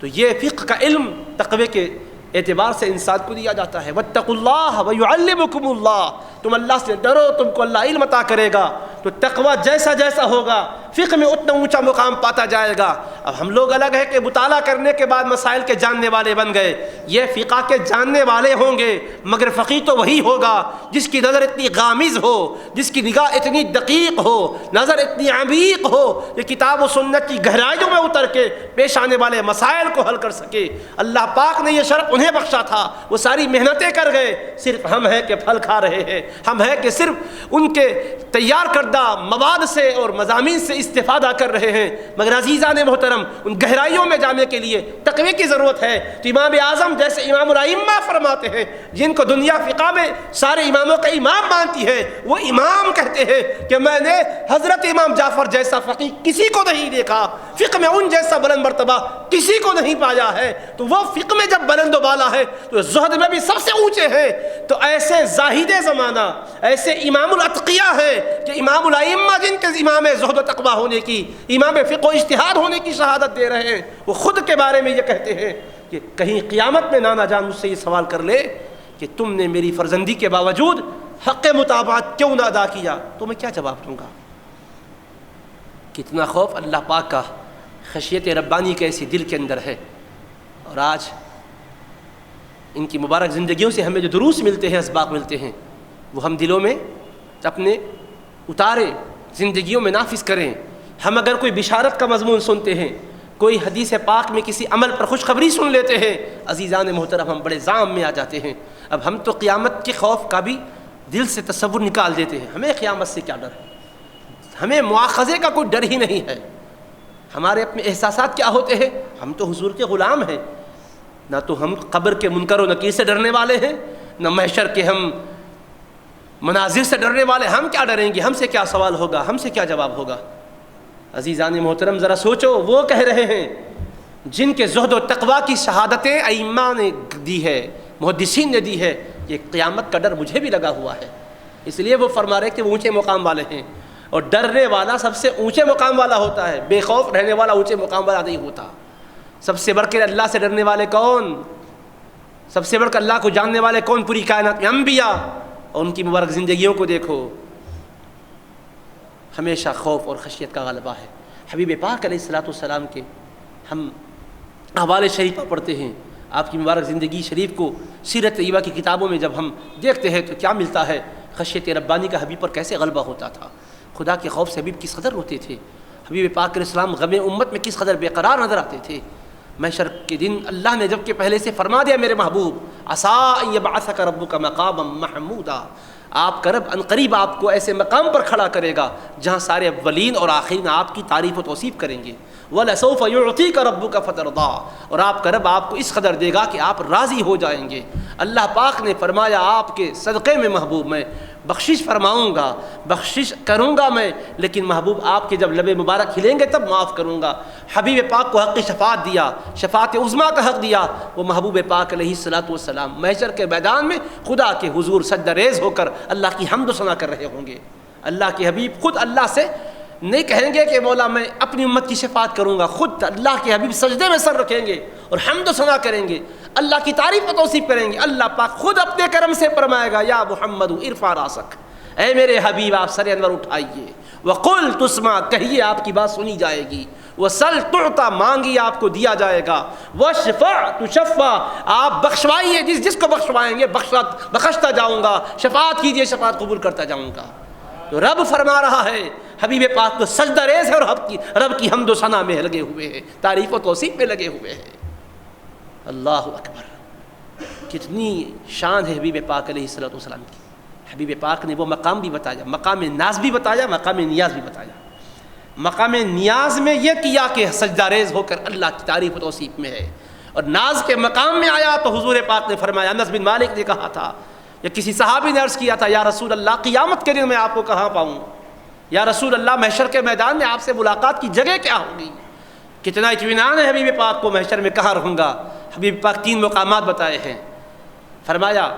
تو یہ فقہ کا علم تقوی کے اعتبار سے انسان کو دیا جاتا ہے۔ واتقوا اللہ ویعلمکم اللہ، تم اللہ سے ڈرو، تم کو اللہ علم عطا کرے گا۔ تو تقوی جیسا جیسا ہوگا فقہ میں اتنا اونچا مقام پاتا جائے گا۔ اب ہم لوگ الگ ہے کہ مطالعہ کرنے کے بعد مسائل کے جاننے والے بن گئے، یہ فقہ کے جاننے والے ہوں گے، مگر فقیہ تو وہی ہوگا جس کی نظر اتنی غامض ہو، جس کی نگاہ اتنی دقیق ہو، نظر اتنی عمیق ہو کہ کتاب و سنت کی گہرائیوں میں اتر کے پیش آنے والے مسائل کو حل کر سکے۔ اللہ پاک نے یہ شرف انہیں بخشا تھا، وہ ساری محنتیں کر گئے، صرف ہم ہیں کہ پھل کھا رہے ہیں، ہم ہیں کہ صرف ان کے تیار کردہ مواد سے اور مضامین سے استفادہ کر رہے ہیں۔ مگر عزیزان محترم، ان گہرائیوں میں جانے کے لیے تقوی کی ضرورت ہے۔ تو امام اعظم جیسے امام الائمہ فرماتے ہیں، جن کو دنیا فقہ میں سارے اماموں کا امام مانتی ہے، وہ امام کہتے ہیں کہ میں نے حضرت امام جعفر جیسا فقیہ کسی کو نہیں دیکھا، فقہ میں ان جیسا بلند مرتبہ کسی کو نہیں پایا ہے۔ تو وہ فقہ میں جب بلند و بالا ہے تو زہد میں بھی سب سے اونچے ہیں۔ تو ایسے زاہد زمانہ، ایسے امام الاتقیاء ہیں کہ امام الائمہ جن کے امام زہد و تقویٰ ہونے کی، امام فقہ و اجتہاد ہونے کی شہادت دے رہے ہیں، وہ خود کے بارے میں یہ کہتے ہیں کہ کہیں قیامت میں نانا جان مجھ سے یہ سوال کر لے کہ تم نے میری فرزندی کے باوجود حق مطابقت کیوں نہ ادا کیا، تو میں کیا جواب دوں گا؟ کتنا خوف اللہ پاک کا، خشیت ربانی کیسی دل کے اندر ہے۔ اور آج ان کی مبارک زندگیوں سے ہمیں جو دروس ملتے ہیں، اسباق ملتے ہیں، وہ ہم دلوں میں اپنے اتاریں، زندگیوں میں نافذ کریں۔ ہم اگر کوئی بشارت کا مضمون سنتے ہیں، کوئی حدیث پاک میں کسی عمل پر خوشخبری سن لیتے ہیں، عزیزان محترم ہم بڑے زام میں آ جاتے ہیں۔ اب ہم تو قیامت کے خوف کا بھی دل سے تصور نکال دیتے ہیں۔ ہمیں قیامت سے کیا ڈر ہے؟ ہمیں مواخذے کا کوئی ڈر ہی نہیں ہے۔ ہمارے اپنے احساسات کیا ہوتے ہیں؟ ہم تو حضور کے غلام ہیں، نہ تو ہم قبر کے منکر و نکیر سے ڈرنے والے ہیں، نہ محشر کے ہم مناظر سے ڈرنے والے۔ ہم کیا ڈریں گے؟ ہم سے کیا سوال ہوگا؟ ہم سے کیا جواب ہوگا؟ عزیزان محترم ذرا سوچو، وہ کہہ رہے ہیں جن کے زہد و تقویٰ کی شہادتیں ائمہ نے دی ہے، محدثین نے دی ہے، یہ قیامت کا ڈر مجھے بھی لگا ہوا ہے۔ اس لیے وہ فرما رہے کہ وہ اونچے مقام والے ہیں، اور ڈرنے والا سب سے اونچے مقام والا ہوتا ہے، بے خوف رہنے والا اونچے مقام والا نہیں ہوتا۔ سب سے بڑھ کر اللہ سے ڈرنے والے کون؟ سب سے بڑھ کر اللہ کو جاننے والے کون؟ پوری کائنات میں انبیاء، اور ان کی مبارک زندگیوں کو دیکھو، ہمیشہ خوف اور خشیت کا غلبہ ہے۔ حبیب پاک علیہ الصلوۃ والسلام کے ہم احوال شریفہ پڑھتے ہیں، آپ کی مبارک زندگی شریف کو سیرت طیبہ کی کتابوں میں جب ہم دیکھتے ہیں تو کیا ملتا ہے؟ خشیت ربانی کا حبیب پر کیسے غلبہ ہوتا تھا، خدا کے خوف سے حبیب کس قدر روتے تھے، حبیب پاک علیہ السلام غم امت میں کس قدر بے قرار نظر آتے تھے۔ محشر کے دن اللہ نے جب کہ پہلے سے فرما دیا میرے محبوب عسیٰ ان یبعثک ربک مقاما محمودا، آپ کا رب عنقریب آپ کو ایسے مقام پر کھڑا کرے گا جہاں سارے اولین اور آخرین آپ کی تعریف و توصیف کریں گے۔ وَلَسَوْفَ يُعْطِيكَ رَبُّكَ فَتَرْضَىٰ، اور آپ کا رب آپ کو اس قدر دے گا کہ آپ راضی ہو جائیں گے۔ اللہ پاک نے فرمایا آپ کے صدقے میں محبوب میں بخشش فرماؤں گا، بخشش کروں گا میں، لیکن محبوب آپ کے جب لب مبارک ہلیں گے تب معاف کروں گا۔ حبیب پاک کو حق شفاعت دیا، شفاعت عظمیٰ کا حق دیا، وہ محبوب پاک علیہ الصلوۃ والسلام محشر کے میدان میں خدا کے حضور سجدہ ریز ہو کر اللہ کی حمد و ثنا کر رہے ہوں گے۔ اللہ کے حبیب خود اللہ سے نہیں کہیں گے کہ مولا میں اپنی امت کی شفاعت کروں گا، خود اللہ کے حبیب سجدے میں سر رکھیں گے اور حمد و ثنا کریں گے، اللہ کی تعریف و توصیف کریں گے۔ اللہ پاک خود اپنے کرم سے فرمائے گا یا محمد ارفع راسک، اے میرے حبیب آپ سر انور اٹھائیے، وقل تسمع، کہیے آپ کی بات سنی جائے گی، وسل تعطا، مانگیے آپ کو دیا جائے گا، واشفع تشفع، آپ بخشوائیے، جس کو بخشوائیں گے بخشتا جاؤں گا، شفاعت کیجیے شفاعت قبول کرتا جاؤں گا۔ تو رب فرما رہا ہے حبیب پاک کو سجدہ ریز ہے اور رب کی حمد و ثنا میں لگے ہوئے ہیں، تعریف و توصیف میں لگے ہوئے ہیں۔ اللہ اکبر، کتنی شان ہے حبیب پاک علیہ الصلوۃ والسلام کی۔ حبیب پاک نے وہ مقام بھی بتایا، مقام ناز بھی بتایا، مقام نیاز بھی بتایا۔ مقام نیاز میں یہ کیا کہ سجدہ ریز ہو کر اللہ کی تعریف و توصیف میں ہے، اور ناز کے مقام میں آیا تو حضور پاک نے فرمایا، انس بن مالک نے کہا تھا یا کسی صحابی نے عرض کیا تھا، یا رسول اللہ قیامت کے دن میں آپ کو کہاں پاؤں؟ یا رسول اللہ محشر کے میدان میں آپ سے ملاقات کی جگہ کیا ہوگی؟ کتنا اطمینان ہے حبیب پاک کو، محشر میں کہاں رہوں گا؟ حبیب پاک 3 مقامات بتائے ہیں، فرمایا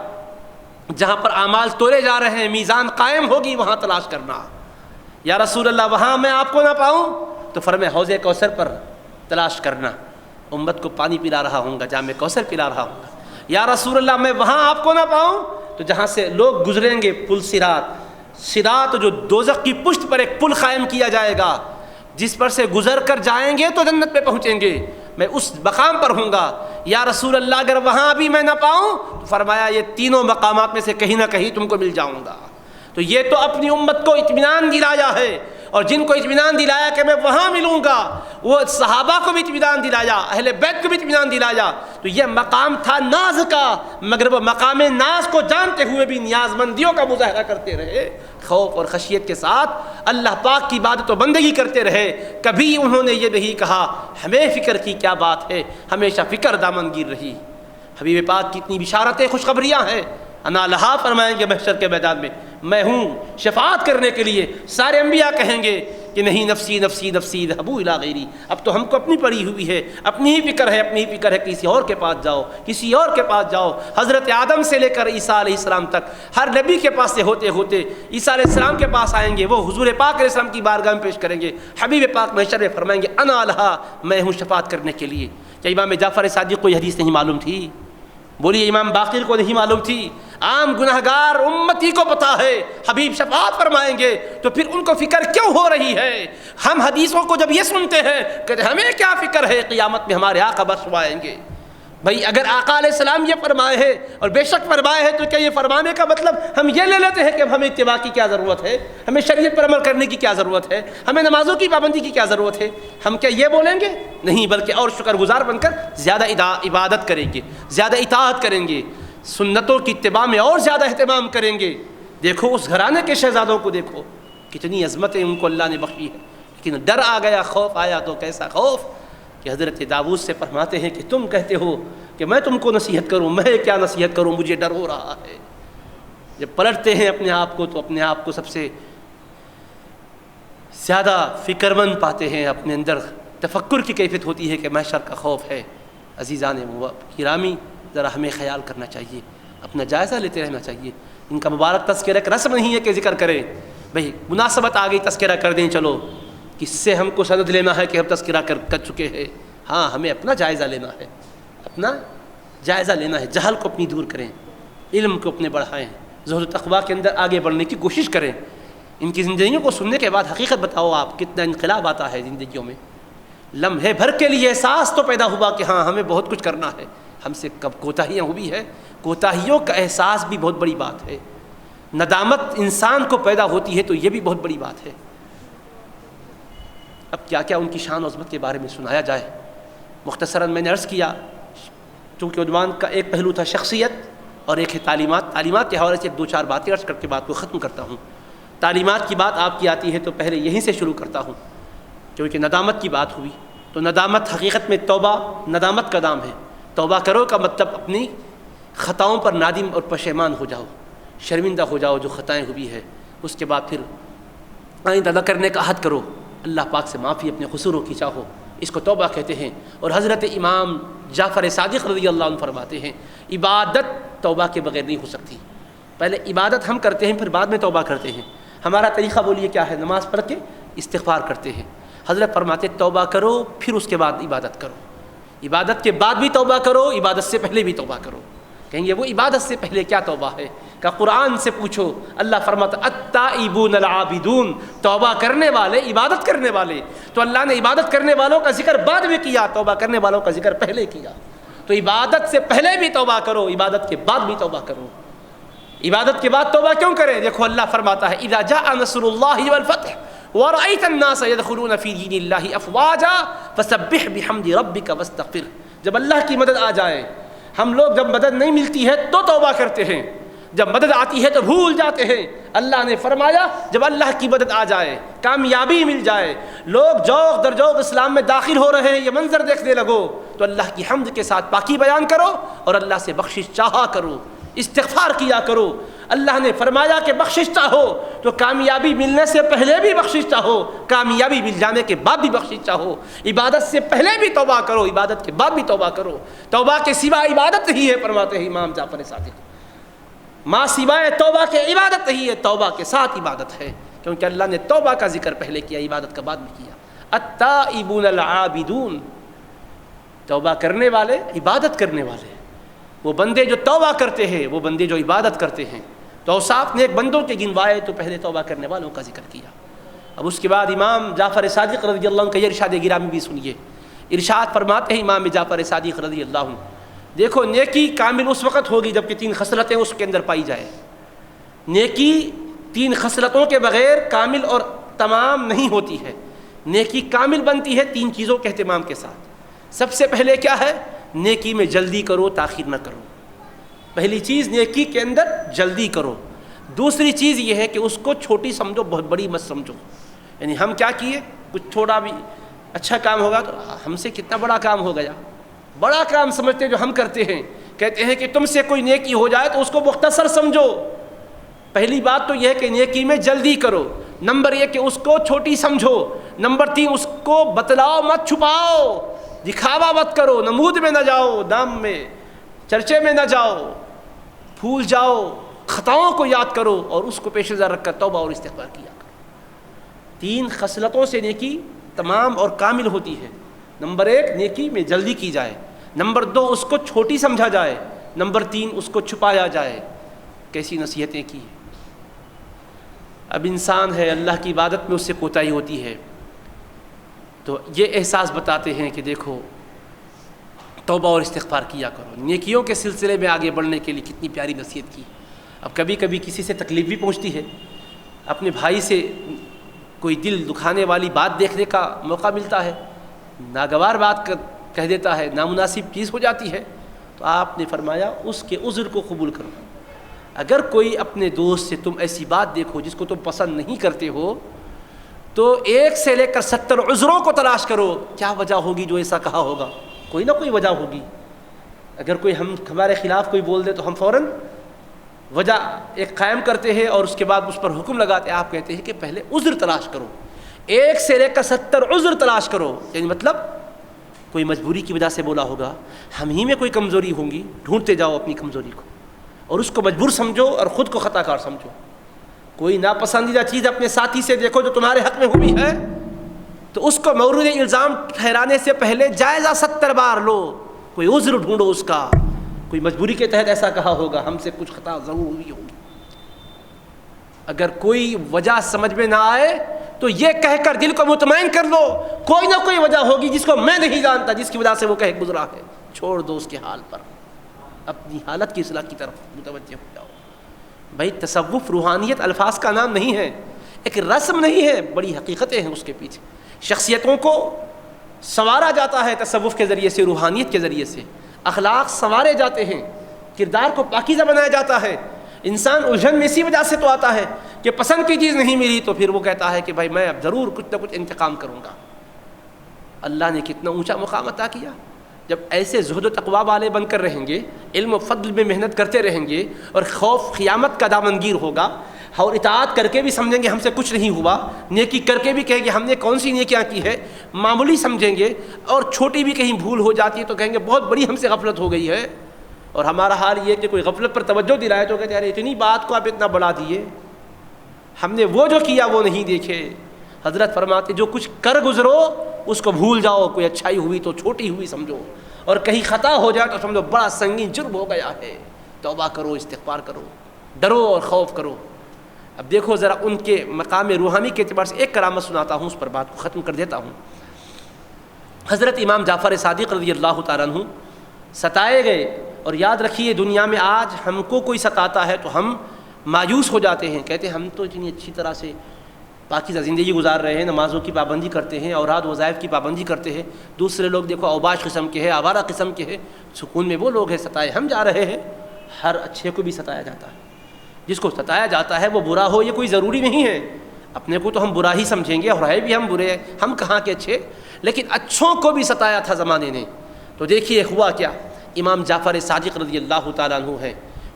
جہاں پر اعمال تولے جا رہے ہیں، میزان قائم ہوگی، وہاں تلاش کرنا۔ یا رسول اللہ وہاں میں آپ کو نہ پاؤں تو فرمایا حوض کوثر پر تلاش کرنا، امت کو پانی پلا رہا ہوں گا، جام کوثر پلا رہا ہوں گا۔ یا رسول اللہ میں وہاں آپ کو نہ پاؤں تو جہاں سے لوگ گزریں گے، پل صراط جو دوزخ کی پشت پر ایک پل قائم کیا جائے گا، جس پر سے گزر کر جائیں گے تو جنت پہ پہنچیں گے، میں اس مقام پر ہوں گا۔ یا رسول اللہ اگر وہاں بھی میں نہ پاؤں تو فرمایا یہ 3 مقامات میں سے کہیں نہ کہیں تم کو مل جاؤں گا۔ تو یہ تو اپنی امت کو اطمینان دلایا ہے، اور جن کو اطمینان دلایا کہ میں وہاں ملوں گا، وہ صحابہ کو بھی اطمینان دلایا، اہل بیت کو بھی اطمینان دلایا۔ تو یہ مقام تھا ناز کا، مگر وہ مقام ناز کو جانتے ہوئے بھی نیاز مندیوں کا مظاہرہ کرتے رہے، خوف اور خشیت کے ساتھ اللہ پاک کی عبادت و بندگی کرتے رہے۔ کبھی انہوں نے یہ نہیں کہا ہمیں فکر کی کیا بات ہے، ہمیشہ فکر دامن گیر رہی۔ حبیب پاک کی اتنی بشارتیں، خوشخبریاں ہیں، انا لہا فرمائیں گے محشر کے میدان میں ہوں شفاعت کرنے کے لیے۔ سارے انبیاء کہیں گے کہ نہیں، نفسی نفسی نفسی ذهبوا الی غیری، اب تو ہم کو اپنی پڑی ہوئی ہے، اپنی ہی فکر ہے، کسی اور کے پاس جاؤ، کسی اور کے پاس جاؤ۔ حضرت آدم سے لے کر عیسیٰ علیہ السلام تک ہر نبی کے پاس سے ہوتے ہوتے عیسیٰ علیہ السلام کے پاس آئیں گے، وہ حضور پاک علیہ السلام کی بارگاہ میں پیش کریں گے۔ حبیب پاک محشر میں فرمائیں گے انا لہا، میں ہوں شفاعت کرنے کے لیے۔ کیا امام جعفر صادق کو یہ حدیث نہیں معلوم تھی؟ بولیے امام باقر کو نہیں معلوم تھی؟ عام گناہگار امتی کو پتا ہے حبیب شفاعت فرمائیں گے، تو پھر ان کو فکر کیوں ہو رہی ہے؟ ہم حدیثوں کو جب یہ سنتے ہیں کہ ہمیں کیا فکر ہے، قیامت میں ہمارے آقا بخشوائیں گے۔ بھائی اگر آقا علیہ السلام یہ فرمائے ہیں اور بے شک فرمائے ہیں، تو کیا یہ فرمانے کا مطلب ہم یہ لے لیتے ہیں کہ ہمیں اتباع کی کیا ضرورت ہے، ہمیں شریعت پر عمل کرنے کی کیا ضرورت ہے، ہمیں نمازوں کی پابندی کی کیا ضرورت ہے؟ ہم کیا یہ بولیں گے؟ نہیں، بلکہ اور شکر گزار بن کر زیادہ عبادت کریں گے، زیادہ اطاعت کریں گے، سنتوں کی اتباع میں اور زیادہ اہتمام کریں گے۔ دیکھو اس گھرانے کے شہزادوں کو، دیکھو کتنی عظمتیں ان کو اللہ نے بخشی ہے، لیکن ڈر آ گیا، خوف آیا، تو کیسا خوف کہ حضرت داؤد سے فرماتے ہیں کہ تم کہتے ہو کہ میں تم کو نصیحت کروں، میں کیا نصیحت کروں، مجھے ڈر ہو رہا ہے۔ جب پلٹتے ہیں اپنے آپ کو تو اپنے آپ کو سب سے زیادہ فکر مند پاتے ہیں، اپنے اندر تفکر کی کیفیت ہوتی ہے کہ محشر کا خوف ہے۔ عزیزان گرامی، ذرا ہمیں خیال کرنا چاہیے، اپنا جائزہ لیتے رہنا چاہیے۔ ان کا مبارک تذکرہ ایک رسم نہیں ہے کہ ذکر کریں، بھئی مناسبت آ گئی تذکرہ کر دیں، چلو کس سے ہم کو سند لینا ہے کہ ہم تذکرہ کر چکے ہیں؟ ہاں، ہمیں اپنا جائزہ لینا ہے، اپنا جائزہ لینا ہے، جہل کو اپنی دور کریں، علم کو اپنے بڑھائیں، زہد و تقویٰ کے اندر آگے بڑھنے کی کوشش کریں۔ ان کی زندگیوں کو سننے کے بعد حقیقت بتاؤ آپ، کتنا انقلاب آتا ہے زندگیوں میں۔ لمحے بھر کے لیے احساس تو پیدا ہوا کہ ہاں ہمیں بہت کچھ کرنا ہے، ہم سے کب کوتاہیاں ہوئی ہے، کوتاہیوں کا احساس بھی بہت بڑی بات ہے۔ ندامت انسان کو پیدا ہوتی ہے تو یہ بھی بہت بڑی بات ہے۔ اب کیا کیا ان کی شان و عظمت کے بارے میں سنایا جائے۔ مختصراً میں نے عرض کیا، چونکہ عنوان کا ایک پہلو تھا شخصیت اور ایک ہے تعلیمات۔ تعلیمات کے حوالے سے 2-4 باتیں عرض کر کے بات کو ختم کرتا ہوں۔ تعلیمات کی بات آپ کی آتی ہے تو پہلے یہیں سے شروع کرتا ہوں، کیونکہ ندامت کی بات ہوئی تو ندامت حقیقت میں توبہ ندامت کا نام ہے۔ توبہ کرو کا مطلب اپنی خطاؤں پر نادم اور پشیمان ہو جاؤ، شرمندہ ہو جاؤ جو خطائیں ہوئی ہے، اس کے بعد پھر آئندہ نہ کرنے کا عہد کرو، اللہ پاک سے معافی اپنے قصوروں کی چاہو، اس کو توبہ کہتے ہیں۔ اور حضرت امام جعفر صادق رضی اللہ عنہ فرماتے ہیں عبادت توبہ کے بغیر نہیں ہو سکتی۔ پہلے عبادت ہم کرتے ہیں، پھر بعد میں توبہ کرتے ہیں۔ ہمارا طریقہ بولیے کیا ہے؟ نماز پڑھ کے استغفار کرتے ہیں۔ حضرت فرماتے توبہ کرو پھر اس کے بعد عبادت کرو، عبادت کے بعد بھی توبہ کرو، عبادت سے پہلے بھی توبہ کرو۔ کہیں گے وہ عبادت سے پہلے کیا توبہ ہے؟ کہ قرآن سے پوچھو، اللہ فرماتا التائبون العابدون، توبہ کرنے والے، عبادت کرنے والے۔ تو اللہ نے عبادت کرنے والوں کا ذکر بعد میں کیا، توبہ کرنے والوں کا ذکر پہلے کیا۔ تو عبادت سے پہلے بھی توبہ کرو، عبادت کے بعد بھی توبہ کرو۔ عبادت کے بعد توبہ کیوں کریں؟ دیکھو اللہ فرماتا ہے اذا جاء نصر اللہ والفتح ورأيت الناس يدخلون في دين الله افواجا فسبح بحمد ربك واستغفر۔ جب اللہ کی مدد آ جائے، ہم لوگ جب مدد نہیں ملتی ہے تو توبہ کرتے ہیں، جب مدد آتی ہے تو بھول جاتے ہیں۔ اللہ نے فرمایا جب اللہ کی مدد آ جائے، کامیابی مل جائے، لوگ جوق در جوق اسلام میں داخل ہو رہے ہیں، یہ منظر دیکھنے لگو، تو اللہ کی حمد کے ساتھ پاکی بیان کرو اور اللہ سے بخشش چاہا کرو، استغفار کیا کرو۔ اللہ نے فرمایا کہ بخشش چاہو تو کامیابی ملنے سے پہلے بھی بخشش چاہو، کامیابی مل جانے کے بعد بھی بخشش چاہو۔ عبادت سے پہلے بھی توبہ کرو، عبادت کے بعد بھی توبہ کرو۔ توبہ کے سوا عبادت نہیں ہے، فرماتے ہیں امام جعفر صادق، ما سوائے توبہ کے عبادت نہیں ہے، توبہ کے ساتھ عبادت ہے، کیونکہ اللہ نے توبہ کا ذکر پہلے کیا، عبادت کا بعد میں کیا۔ التائبون العابدون، توبہ کرنے والے، عبادت کرنے والے، وہ بندے جو توبہ کرتے ہیں، وہ بندے جو عبادت کرتے ہیں۔ تو اوصاف نیک بندوں کے گنوائے تو پہلے توبہ کرنے والوں کا ذکر کیا۔ اب اس کے بعد امام جعفر صادق رضی اللہ عنہ کا یہ ارشاد گرامی بھی سنیے۔ ارشاد فرماتے ہیں امام جعفر صادق رضی اللہ عنہ، دیکھو نیکی کامل اس وقت ہوگی جب کہ 3 خصلتیں اس کے اندر پائی جائے۔ نیکی 3 خصلتوں کے بغیر کامل اور تمام نہیں ہوتی ہے۔ نیکی کامل بنتی ہے 3 چیزوں کے اہتمام کے ساتھ۔ سب سے پہلے کیا ہے؟ نیکی میں جلدی کرو، تاخیر نہ کرو۔ پہلی چیز نیکی کے اندر جلدی کرو۔ دوسری چیز یہ ہے کہ اس کو چھوٹی سمجھو، بہت بڑی مت سمجھو۔ یعنی ہم کیا کیے، کچھ تھوڑا بھی اچھا کام ہوگا تو ہم سے کتنا بڑا کام ہو گیا، بڑا کام سمجھتے جو ہم کرتے ہیں۔ کہتے ہیں کہ تم سے کوئی نیکی ہو جائے تو اس کو مختصر سمجھو۔ پہلی بات تو یہ ہے کہ نیکی میں جلدی کرو۔ نمبر 1 کہ اس کو چھوٹی سمجھو۔ نمبر 3 اس کو بتلاؤ مت، چھپاؤ، دکھاوا مت کرو، نمود میں نہ جاؤ، نام میں چرچے میں نہ جاؤ، بھول جاؤ، خطاؤں کو یاد کرو اور اس کو پیش نظر رکھ کر توبہ اور استغفار کیا کرو۔ 3 خصلتوں سے نیکی تمام اور کامل ہوتی ہے۔ نمبر 1 نیکی میں جلدی کی جائے، نمبر 2 اس کو چھوٹی سمجھا جائے، نمبر 3 اس کو چھپایا جائے۔ کیسی نصیحتیں کی ہیں۔ اب انسان ہے، اللہ کی عبادت میں اس سے کوتاہی ہوتی ہے، تو یہ احساس بتاتے ہیں کہ دیکھو توبہ اور استغفار کیا کرو۔ نیکیوں کے سلسلے میں آگے بڑھنے کے لیے کتنی پیاری نصیحت کی۔ اب کبھی کبھی کسی سے تکلیف بھی پہنچتی ہے، اپنے بھائی سے کوئی دل دکھانے والی بات دیکھنے کا موقع ملتا ہے، ناگوار بات کہہ دیتا ہے، نامناسب چیز ہو جاتی ہے، تو آپ نے فرمایا اس کے عذر کو قبول کرو۔ اگر کوئی اپنے دوست سے تم ایسی بات دیکھو جس کو تم پسند نہیں کرتے ہو، تو 1 سے لے کر 70 عذروں کو تلاش کرو، کیا وجہ ہوگی جو ایسا کہا ہوگا، کوئی نہ کوئی وجہ ہوگی۔ اگر کوئی ہمارے خلاف کوئی بول دے تو ہم فوراً وجہ ایک قائم کرتے ہیں اور اس کے بعد اس پر حکم لگاتے ہیں۔ آپ کہتے ہیں کہ پہلے عذر تلاش کرو، 1 سے لے کر 70 عذر تلاش کرو، یعنی مطلب کوئی مجبوری کی وجہ سے بولا ہوگا، ہم ہی میں کوئی کمزوری ہوں گی، ڈھونڈتے جاؤ اپنی کمزوری کو اور اس کو مجبور سمجھو اور خود کو خطا کار سمجھو۔ کوئی ناپسندیدہ چیز اپنے ساتھی سے دیکھو جو تمہارے حق میں ہوئی ہے، تو اس کو مورد الزام ٹھہرانے سے پہلے جائزہ 70 بار لو، کوئی عذر ڈھونڈو اس کا، کوئی مجبوری کے تحت ایسا کہا ہوگا، ہم سے کچھ خطا ضرور ہوئی ہوگی۔ اگر کوئی وجہ سمجھ میں نہ آئے تو یہ کہہ کر دل کو مطمئن کر لو، کوئی نہ کوئی وجہ ہوگی جس کو میں نہیں جانتا، جس کی وجہ سے وہ کہہ گزرا ہے، چھوڑ دو اس کے حال پر، اپنی حالت کی اصلاح کی طرف متوجہ ہو جاؤ۔ بھائی تصوف روحانیت الفاظ کا نام نہیں ہے، ایک رسم نہیں ہے، بڑی حقیقتیں ہیں اس کے پیچھے۔ شخصیتوں کو سنوارا جاتا ہے تصوف کے ذریعے سے، روحانیت کے ذریعے سے، اخلاق سنوارے جاتے ہیں، کردار کو پاکیزہ بنایا جاتا ہے۔ انسان الجھن میں اسی وجہ سے تو آتا ہے کہ پسند کی چیز نہیں ملی تو پھر وہ کہتا ہے کہ بھائی میں اب ضرور کچھ نہ کچھ انتقام کروں گا۔ اللہ نے کتنا اونچا مقام عطا کیا۔ جب ایسے زہد و تقویٰ والے بن کر رہیں گے، علم و فضل میں محنت کرتے رہیں گے اور خوف قیامت کا دامنگیر ہوگا، اور اطاعت کر کے بھی سمجھیں گے ہم سے کچھ نہیں ہوا، نیکی کر کے بھی کہیں گے ہم نے کون سی نیکیاں کی ہے، معمولی سمجھیں گے، اور چھوٹی بھی کہیں بھول ہو جاتی ہے تو کہیں گے بہت بڑی ہم سے غفلت ہو گئی ہے۔ اور ہمارا حال یہ کہ کوئی غفلت پر توجہ دلائے تو کہتے ہیں ارے اتنی بات کو آپ اتنا بڑھا دیے، ہم نے وہ جو کیا وہ نہیں دیکھے۔ حضرت فرماتے جو کچھ کر گزرو اس کو بھول جاؤ، کوئی اچھائی ہوئی تو چھوٹی ہوئی سمجھو، اور کہیں خطا ہو جائے تو سمجھو بڑا سنگین جرم ہو گیا ہے، توبہ کرو، استغفار کرو، ڈرو اور خوف کرو۔ اب دیکھو ذرا ان کے مقام روحانی کے اعتبار سے ایک کرامت سناتا ہوں، اس پر بات کو ختم کر دیتا ہوں۔ حضرت امام جعفر صادق رضی اللہ تعالیٰ عنہ ستائے گئے، اور یاد رکھیے دنیا میں آج ہم کو کوئی ستاتا ہے تو ہم مایوس ہو جاتے ہیں، کہتے ہیں ہم تو اتنی اچھی طرح سے پاکیزہ زندگی گزار رہے ہیں، نمازوں کی پابندی کرتے ہیں، اوراد وظائف کی پابندی کرتے ہیں، دوسرے لوگ دیکھو اوباش قسم کے ہیں، آوارہ قسم کے ہیں، سکون میں وہ لوگ ہیں، ستائے ہم جا رہے ہیں۔ ہر اچھے کو بھی ستایا جاتا ہے، جس کو ستایا جاتا ہے وہ برا ہو یہ کوئی ضروری نہیں ہے، اپنے کو تو ہم برا ہی سمجھیں گے، اور ہے بھی ہم برے ہیں، ہم کہاں کے اچھے، لیکن اچھوں کو بھی ستایا تھا زمانے نے۔ تو دیکھیے ہوا کیا، امام جعفر صادق رضی اللہ تعالیٰ عنہ ہیں،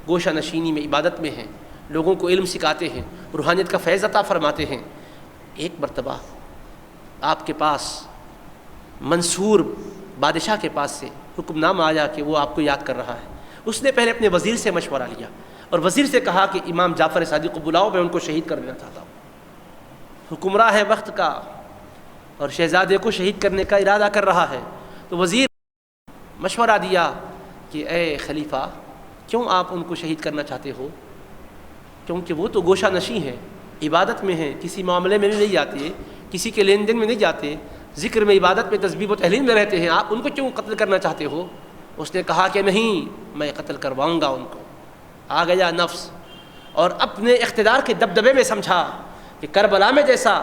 گوشہ نشینی میں عبادت میں ہیں، لوگوں کو علم سکھاتے ہیں، روحانیت کا فیض عطا فرماتے ہیں۔ ایک مرتبہ آپ کے پاس منصور بادشاہ کے پاس سے حکم نامہ آیا کہ وہ آپ کو یاد کر رہا ہے۔ اس نے پہلے اپنے وزیر سے مشورہ لیا اور وزیر سے کہا کہ امام جعفر صادق کو بلاؤ، میں ان کو شہید کر دینا چاہتا ہوں۔ حکمراں ہے وقت کا اور شہزادے کو شہید کرنے کا ارادہ کر رہا ہے، تو وزیر مشورہ دیا کہ اے خلیفہ کیوں آپ ان کو شہید کرنا چاہتے ہو؟ کیونکہ وہ تو گوشہ نشیں ہیں، عبادت میں ہیں، کسی معاملے میں نہیں جاتے، کسی کے لین دین میں نہیں جاتے، ذکر میں، عبادت میں، تسبیح و تحلیل میں رہتے ہیں، آپ ان کو کیوں قتل کرنا چاہتے ہو؟ اس نے کہا کہ نہیں، میں قتل کرواؤں گا ان کو۔ آ گیا نفس اور اپنے اقتدار کے دبدبے میں سمجھا کہ کربلا میں جیسا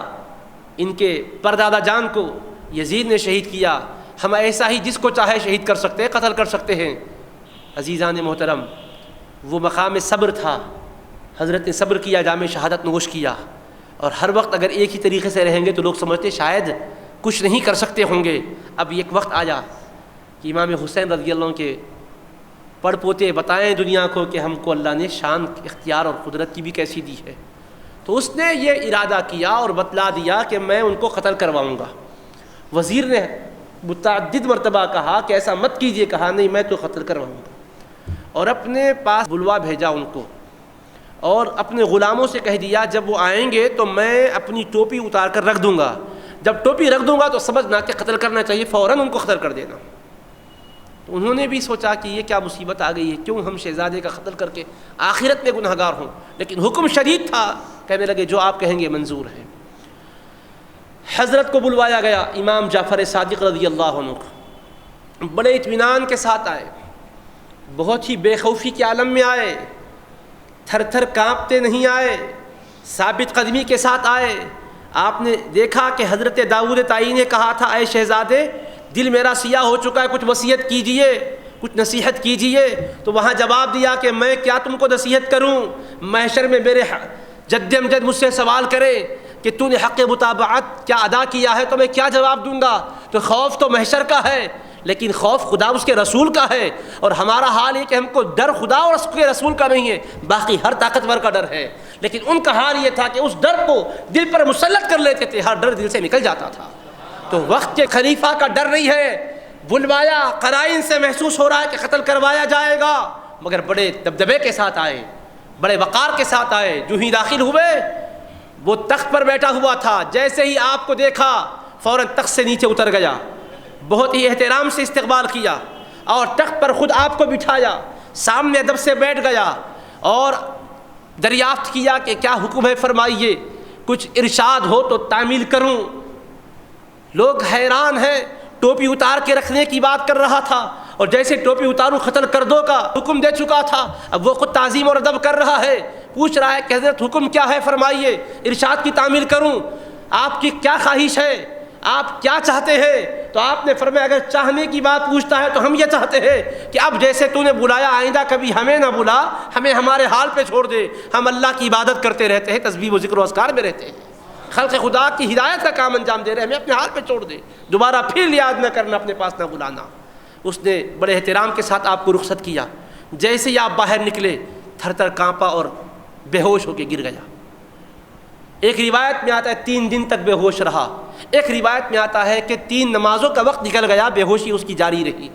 ان کے پردادا جان کو یزید نے شہید کیا، ہم ایسا ہی جس کو چاہے شہید کر سکتے ہیں، قتل کر سکتے ہیں۔ عزیزان محترم، وہ مقام صبر تھا، حضرت نے صبر کیا، جام شہادت نوش کیا، اور ہر وقت اگر ایک ہی طریقے سے رہیں گے تو لوگ سمجھتے شاید کچھ نہیں کر سکتے ہوں گے۔ اب ایک وقت آیا کہ امام حسین رضی اللہ عنہ کے پڑ پوتے بتائیں دنیا کو کہ ہم کو اللہ نے شان، اختیار اور قدرت کی بھی کیسی دی ہے۔ تو اس نے یہ ارادہ کیا اور بتلا دیا کہ میں ان کو قتل کرواؤں گا۔ وزیر نے متعدد مرتبہ کہا کہ ایسا مت کیجیے، کہا نہیں میں تو قتل کرواؤں گا، اور اپنے پاس بلوا بھیجا ان کو، اور اپنے غلاموں سے کہہ دیا جب وہ آئیں گے تو میں اپنی ٹوپی اتار کر رکھ دوں گا، جب ٹوپی رکھ دوں گا تو سمجھنا کہ قتل کرنا چاہیے، فوراً ان کو قتل کر دینا۔ تو انہوں نے بھی سوچا کہ یہ کیا مصیبت آ گئی ہے، کیوں ہم شہزادے کا قتل کر کے آخرت میں گنہگار ہوں، لیکن حکم شدید تھا، کہنے لگے جو آپ کہیں گے منظور ہے۔ حضرت کو بلوایا گیا، امام جعفر صادق رضی اللہ عنہ بڑے اطمینان کے ساتھ آئے، بہت ہی بے خوفی کے عالم میں آئے، تھر تھر کانپتے نہیں آئے، ثابت قدمی کے ساتھ آئے۔ آپ نے دیکھا کہ حضرت داؤد طائی نے کہا تھا اے شہزادے دل میرا سیاہ ہو چکا ہے، کچھ وصیت کیجئے، کچھ نصیحت کیجئے۔ تو وہاں جواب دیا کہ میں کیا تم کو نصیحت کروں، محشر میں میرے جد امجد مجھ سے سوال کرے کہ تو نے حق متابعت کیا ادا کیا ہے تو میں کیا جواب دوں گا۔ تو خوف تو محشر کا ہے، لیکن خوف خدا اس کے رسول کا ہے، اور ہمارا حال یہ کہ ہم کو ڈر خدا اور اس کے رسول کا نہیں ہے، باقی ہر طاقتور کا ڈر ہے، لیکن ان کا حال یہ تھا کہ اس ڈر کو دل پر مسلط کر لیتے تھے، ہر ڈر دل سے نکل جاتا تھا۔ تو وقت کے خلیفہ کا ڈر نہیں ہے، بلوایا، قرائن سے محسوس ہو رہا ہے کہ قتل کروایا جائے گا، مگر بڑے دبدبے کے ساتھ آئے، بڑے وقار کے ساتھ آئے۔ جو ہی داخل ہوئے، وہ تخت پر بیٹھا ہوا تھا، جیسے ہی آپ کو دیکھا فوراً تخت سے نیچے اتر گیا، بہت ہی احترام سے استقبال کیا، اور تخت پر خود آپ کو بٹھایا، سامنے ادب سے بیٹھ گیا اور دریافت کیا کہ کیا حکم ہے فرمائیے، کچھ ارشاد ہو تو تعمیل کروں۔ لوگ حیران ہیں، ٹوپی اتار کے رکھنے کی بات کر رہا تھا، اور جیسے ٹوپی اتاروں قتل کر دو کا حکم دے چکا تھا، اب وہ خود تعظیم اور ادب کر رہا ہے، پوچھ رہا ہے کہ حضرت حکم کیا ہے فرمائیے، ارشاد کی تعمیل کروں، آپ کی کیا خواہش ہے، آپ کیا چاہتے ہیں؟ تو آپ نے فرمایا اگر چاہنے کی بات پوچھتا ہے تو ہم یہ چاہتے ہیں کہ اب جیسے تو نے بلایا آئندہ کبھی ہمیں نہ بلا، ہمیں ہمارے حال پہ چھوڑ دے، ہم اللہ کی عبادت کرتے رہتے ہیں، تسبیح و ذکر و اذکار میں رہتے ہیں، خلق خدا کی ہدایت کا کام انجام دے رہے ہیں، ہمیں اپنے حال پہ چھوڑ دے، دوبارہ پھر یاد نہ کرنا، اپنے پاس نہ بلانا۔ اس نے بڑے احترام کے ساتھ آپ کو رخصت کیا، جیسے ہی آپ باہر نکلے تھر تھر کانپا اور بے ہوش ہو کے گر گیا۔ ایک روایت میں آتا ہے 3 دن تک بے ہوش رہا، ایک روایت میں آتا ہے کہ 3 نمازوں کا وقت نکل گیا، بے ہوشی اس کی جاری رہی،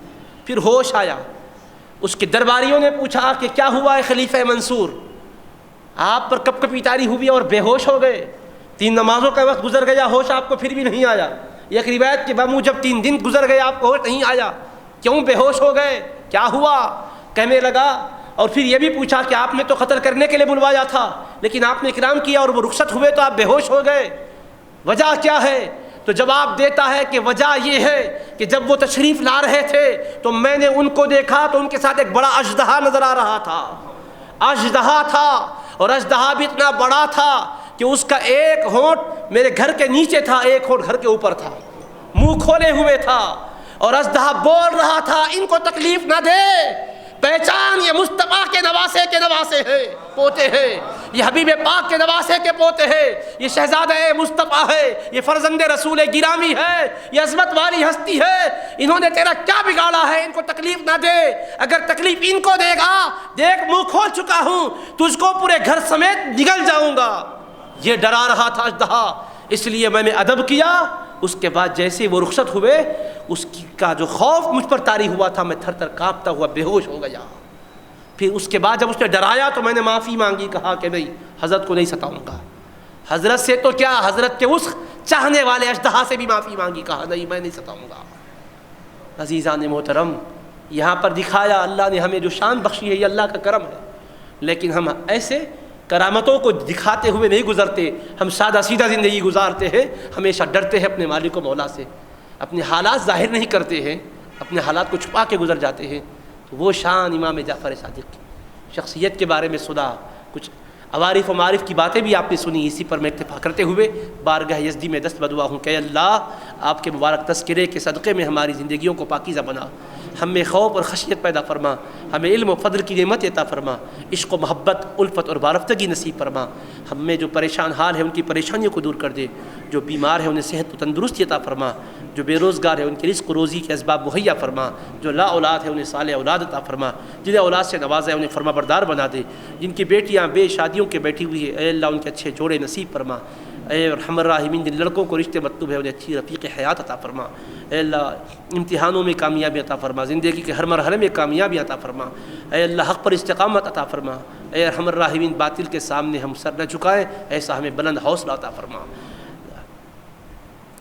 پھر ہوش آیا۔ اس کے درباریوں نے پوچھا کہ کیا ہوا ہے خلیفہ منصور، آپ پر کب کبھی تاری ہوئی اور بے ہوش ہو گئے، 3 نمازوں کا وقت گزر گیا، ہوش آپ کو پھر بھی نہیں آیا۔ ایک روایت کے بموجب 3 دن گزر گئے، آپ کو ہوش نہیں آیا، کیوں بے ہوش ہو گئے، کیا ہوا؟ کہنے لگا اور پھر یہ بھی پوچھا کہ آپ نے تو قتل کرنے کے لیے بلوایا تھا لیکن آپ نے اکرام کیا اور وہ رخصت ہوئے تو آپ بے ہوش ہو گئے، وجہ کیا ہے؟ تو جواب دیتا ہے کہ وجہ یہ ہے کہ جب وہ تشریف لا رہے تھے تو میں نے ان کو دیکھا تو ان کے ساتھ ایک بڑا اژدہا نظر آ رہا تھا، اژدہا تھا، اور اژدہا بھی اتنا بڑا تھا کہ اس کا ایک ہونٹ میرے گھر کے نیچے تھا، ایک ہونٹ گھر کے اوپر تھا، منہ کھولے ہوئے تھا، اور اژدہا بول رہا تھا ان کو تکلیف نہ دے، پہچان یہ مصطفیٰ کے نواسے ہے، پوتے ہیں، یہ حبیب پاک کے نواسے کے پوتے ہیں، یہ شہزادہ مصطفیٰ ہے، یہ فرزند رسول گرامی ہے، یہ عظمت والی ہستی ہے، انہوں نے تیرا کیا بگاڑا ہے، ان کو تکلیف نہ دے، اگر تکلیف ان کو دے گا دیکھ منہ کھول چکا ہوں، تجھ کو پورے گھر سمیت نگل جاؤں گا۔ یہ ڈرا رہا تھا اژدہا، اس لیے میں نے ادب کیا۔ اس کے بعد جیسے وہ رخصت ہوئے اس کا جو خوف مجھ پر طاری ہوا تھا، میں تھر تھر کانپتا ہوا بے ہوش ہو گیا۔ پھر اس کے بعد جب اس نے ڈرایا تو میں نے معافی مانگی، کہا کہ نہیں حضرت کو نہیں ستاؤں گا، حضرت سے تو کیا حضرت کے اس چاہنے والے اژدہا سے بھی معافی مانگی، کہا نہیں میں نہیں ستاؤں گا۔ عزیزان محترم، یہاں پر دکھایا اللہ نے ہمیں جو شان بخشی ہے یہ اللہ کا کرم ہے، لیکن ہم ایسے کرامتوں کو دکھاتے ہوئے نہیں گزرتے، ہم سادہ سیدھا زندگی گزارتے ہیں، ہمیشہ ڈرتے ہیں اپنے مالک و مولا سے، اپنے حالات ظاہر نہیں کرتے ہیں، اپنے حالات کو چھپا کے گزر جاتے ہیں۔ تو وہ شان امام جعفر صادق کی شخصیت کے بارے میں سنا، کچھ عوارف و معارف کی باتیں بھی آپ نے سنی، اسی پر میں اکتفا کرتے ہوئے بارگاہ یزدی میں دست بدعا ہوں کہ اللہ آپ کے مبارک تذکرے کے صدقے میں ہماری زندگیوں کو پاکیزہ بنا، ہم میں خوف اور خشیت پیدا فرما، ہمیں علم و فضل کی نعمت عطا فرما، عشق و محبت، الفت اور بارفتگی نصیب فرما، ہم میں جو پریشان حال ہے ان کی پریشانیوں کو دور کر دے، جو بیمار ہے انہیں صحت و تندرستی عطا فرما، جو بے روزگار ہے ان کے رزق و روزی کے اسباب مہیا فرما، جو لا اولاد ہے انہیں صالح اولاد عطا فرما، جنہیں اولاد سے نوازا ہے انہیں فرما بردار بنا دے، جن کی بیٹیاں بے شادیوں کے بیٹھی ہوئی ہے اے اللہ ان کے اچھے جوڑے نصیب فرما، اے ارحم الراحمین جن لڑکوں کو رشتے مطلوب ہے انہیں اچھی رفیق حیات عطا فرما، اے اللہ امتحانوں میں کامیابی عطا فرما، زندگی کے ہر مرحلے میں کامیابی عطا فرما، اے اللہ حق پر استقامت عطا فرما، اے ارحم الراحمین باطل کے سامنے ہم سر نہ جھکائیں، ایسا ہمیں بلند حوصلہ عطا فرما،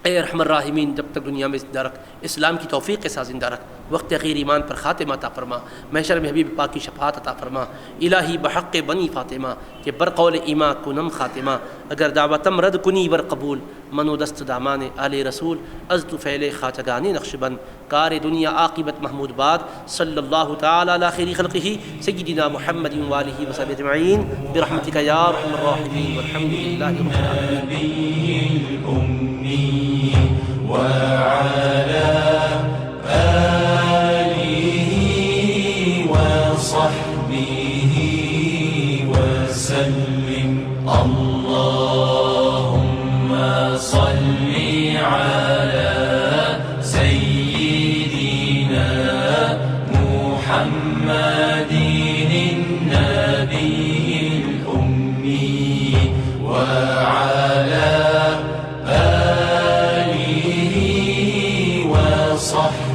اے ارحم الراحمین جب تک دنیا میں زندہ رکھ، اسلام کی توفیق کے ساتھ زندہ رکھ، وقت غیر ایمان پر خاتمہ عطا فرما، محشر میں حبیب پاک کی شفاعت عطا فرما، الہی بحق بنی فاطمہ کہ برقول ایما کنم خاتمہ، اگر دعوتم رد کنی بر قبول، منو دست دامان آل رسول، ازد فعل خاچگان نقش بند، کار دنیا عاقبت محمود باد، صلی اللہ تعالی علی خیر خلقہ سیدنا محمد والہ وصحبہ اجمعین برحمتک یا ارحم الراحمین والحمد للہ رب العالمین۔ وعلى آله وصحبه وسلم اللهم صل على سيدنا محمد النبي الأمي وعلى صح